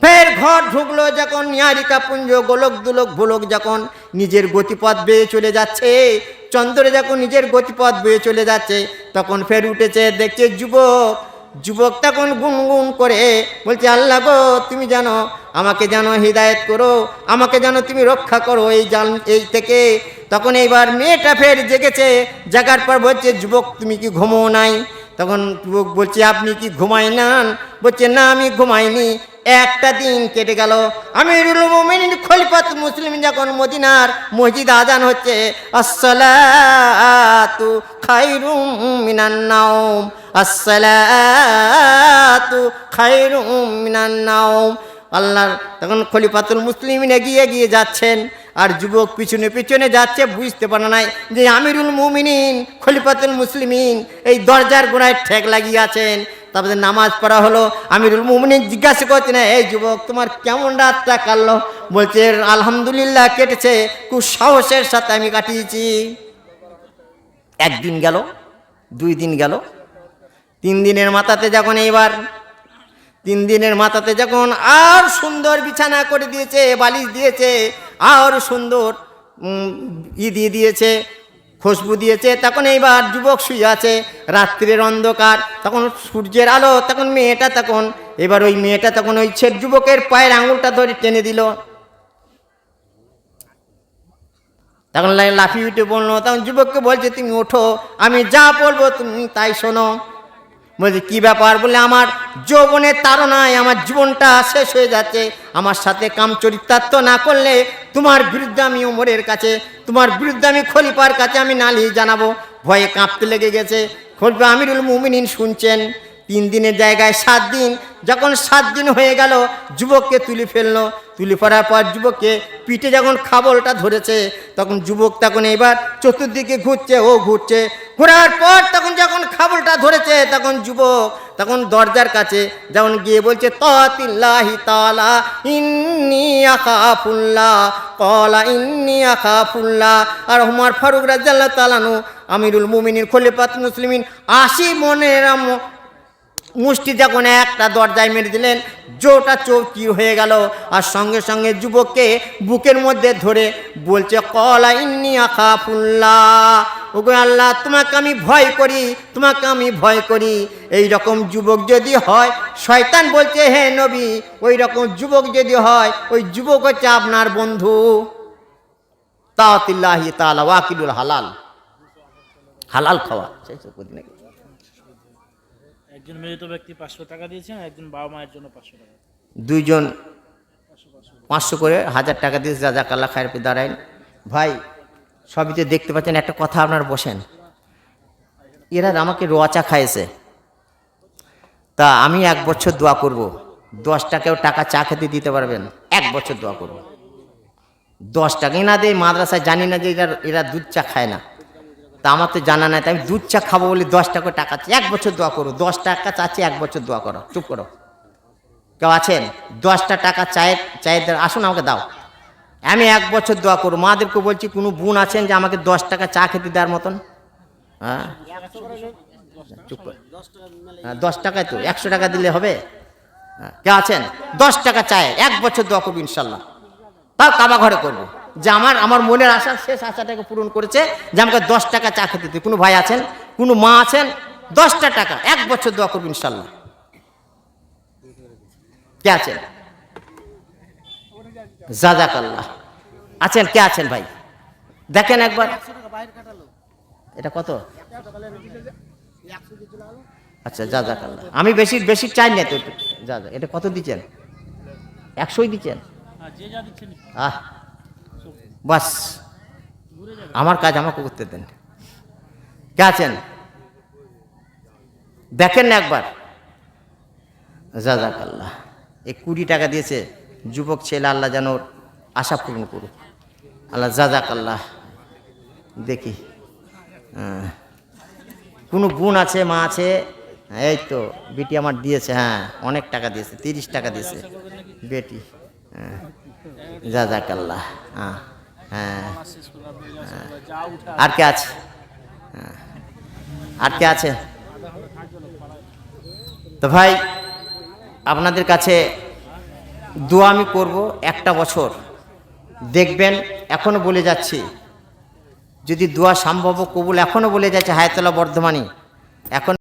ফের ঘর ঢুকলো, যখন নিহারিকা পুঞ্জ গোলক দুলক ভোলক যখন নিজের গতিপথ বেয়ে চলে যাচ্ছে, চন্দ্র যখন নিজের গতিপথ বেয়ে চলে যাচ্ছে, তখন ফের উঠেছে, দেখছে যুবক তখন গুনগুন করে বলছে, আল্লাহ গো, তুমি জানো আমাকে জানো হিদায়েত করো, আমাকে জানো তুমি রক্ষা করো এই থেকে। তখন এইবার মেয়েটা ফের জেগেছে, জাগার পর বলছে, যুবক তুমি কি ঘুমো নাই? তখন যুবক বলছে, আপনি কি ঘুমাই না? বলছে, না আমি ঘুমাইনি। একটা দিন কেটে গেল। আমিরুল মুমিনিন খলিফাতুল মুসলিমিন যখন মদিনার মসজিদ আজান হচ্ছে, আসসালাতু খায়রুম মিনান নাওম, আসসালাতু খায়রুম মিনান নাওম। আল্লাহ তখন খলিফাতুল মুসলিমিন এগিয়ে যাচ্ছেন, আর যুবক পিছনে পিছনে যাচ্ছে, বুঝতে পারে নাই যে আমিরুল মুমিনিন খলিফাতুল মুসলিমিন এই দরজার গোড়ায় ঠেক লাগিয়ে আছেন। তারপরে নামাজ পড়া হলো। আমিরুল মুমিনিন জিজ্ঞাসা করছে, না এই যুবক তোমার কেমন রাতটা কাটলো? বলছে, আলহামদুলিল্লাহ কেটেছে, খুব সাহসের সাথে আমি কাটিয়েছি। একদিন গেল, 2 দিন গেল, 3 দিনের মাথাতে যখন এইবার 3 দিনের মাথাতে যখন আর সুন্দর বিছানা করে দিয়েছে, বালিশ দিয়েছে, আর সুন্দর দিয়ে দিয়েছে, খুশবু দিয়েছে, তখন এইবার যুবক শুয়ে আছে, রাত্রির অন্ধকার, তখন সূর্যের আলো, তখন মেয়েটা তখন এবার ওই মেয়েটা তখন ওই যুবকের পায়ের আঙুলটা ধরে টেনে দিল। তখন লাফিয়ে উঠে বললো, তখন যুবককে বলছে, তুমি ওঠো, আমি যা বলবো তুমি তাই শোনো। বলছে, কি ব্যাপার? বলে, আমার যৌবনের তাড়নায় আমার জীবনটা শেষ হয়ে যাচ্ছে, আমার সাথে কামচরিতার্থ না করলে তোমার বিরুদ্ধে আমি ওমরের কাছে, তোমার বিরুদ্ধে আমি খলিফার কাছে আমি নালিশ জানাবো। ভয়ে কাঁপতে লেগে গেছে। খলিফা আমিরুল মুমিনিন শুনছেন। 3 দিনের জায়গায় 7 দিন, যখন 7 দিন হয়ে গেল, যুবককে তুলে ফেললো। তুলে ফেলার পর যুবককে পিঠে যখন খাবলটা ধরেছে, তখন যুবক তখন এবার চতুর্দিকে ঘুরছে, ও ঘুরছে, ঘোরার পর তখন যখন খাবলটা ধরেছে, তখন যুবক তখন দরজার কাছে যখন গিয়ে বলছে, তাতিল্লাহি তাআলা ইন্নী আখাফুল্লাহ, ক্বালা ইন্নী আখাফুল্লাহ। আর ওমর ফারুক রাদিয়াল্লাহু তাআলা আনহু আমিরুল মুমিনিন খলিফাতুল মুসলিমিন 80 মনের মুষ্টি যখন একটা দরজায় মেরে দিলেন, জোটা চৌকি হয়ে গেল। আর সঙ্গে সঙ্গে যুবককে বুকের মধ্যে ধরে বলছে, কলা ইন্নী আখাফুল্লাহ, ওগো আল্লাহ তোমাকে আমি ভয় করি, তোমাকে আমি ভয় করি। এই রকম যুবক যদি হয়, শয়তান বলছে হে নবী, ওই রকম যুবক যদি হয়, ওই যুবক হচ্ছে আপনার বন্ধু। তাআতিল্লাহি তাআলা ওয়াকিলুল হালাল, হালাল খাওয়া। নাকি একজন মৃত ব্যক্তি 500 টাকা দিয়েছেন, একজন বাবা মায়ের জন্য 500 টাকা, দুইজন 500 করে 1000 টাকা দিয়েছে। জাযাকাল্লাহ খায়ের। পে দাঁড়াইন ভাই, সবই তো দেখতে পাচ্ছেন। একটা কথা, আপনার বসেন। এরা আমাকে রোয়াচা খাইয়েছে, তা আমি 1 বছর দোয়া করব। 10 টাকাও টাকা চা খেতে দিতে পারবেন? 1 বছর দোয়া করব। 10 টাকাই না দেয় মাদ্রাসায়, জানি না যে এরা দুধ চা খায় না, তা আমার তো জানা নাই। তাই আমি দুধ চা খাবো বলে 10 টাকা টাকা 1 বছর দোয়া করো। 10 টাকা চাচ্ছি, 1 বছর দোয়া করো। চুপ করো। কেউ আছেন 10টা টাকা চায়ের আসুন আমাকে দাও, আমি 1 বছর দোয়া করো। মাদেরকে বলছি, কোনো বোন আছেন যে আমাকে 10 টাকা চা খেতে দেওয়ার মতন? হ্যাঁ, চুপ করে। 10 টাকায় তো 100 টাকা দিলে হবে? কে আছেন 10 টাকা চায় 1 বছর দোয়া করবো ইনশাল্লাহ। তাও কাবা ঘরে করবো, যে আমার মনের আশা, শেষ আশাটাকে পূরণ করেছে, যে আমাকে 10 টাকা চা খেতে দিতে। কোনো ভাই আছেন, কোনো মা আছেন? 10টা টাকা 1 বছর দোয়া করবো ইনশাল্লাহ। কে আছেন? জাযাকাল্লাহ। আছেন? কে আছেন ভাই? দেখেন একবার। এটা কত? আচ্ছা, জাযাকাল্লাহ। আমি বেশি বেশি চাই না তো। এটা কত দিচ্ছেন? 100ই দিচ্ছেন? যে যা দিচ্ছেন। বাস, আমার কাজ আমাকে করতে দেন। কে আছেন? দেখেন না একবার। জাযাকাল্লাহ। এই 20 টাকা দিয়েছে যুবক ছেলে, আল্লাহ যেন ওর আশা পূরণ করুক। আল্লাহ জাযাকাল্লাহ। দেখি কোনো বোন আছে, মা আছে? এই তো বেটি আমার দিয়েছে। হ্যাঁ, অনেক টাকা দিয়েছে, 30 টাকা দিয়েছে বেটি। হ্যাঁ, জাযাকাল্লাহ। হ্যাঁ হ্যাঁ। আর কে আছে? আর কে আছে? তো ভাই, আপনাদের কাছে দোয়া আমি করব 1টা বছর। দেখবেন, এখনো বলে যাচ্ছি, যদি দোয়া সম্ভব কবুল, এখনো বলে যাচ্ছে হায়াতুল্লাহ বর্ধমানী, এখন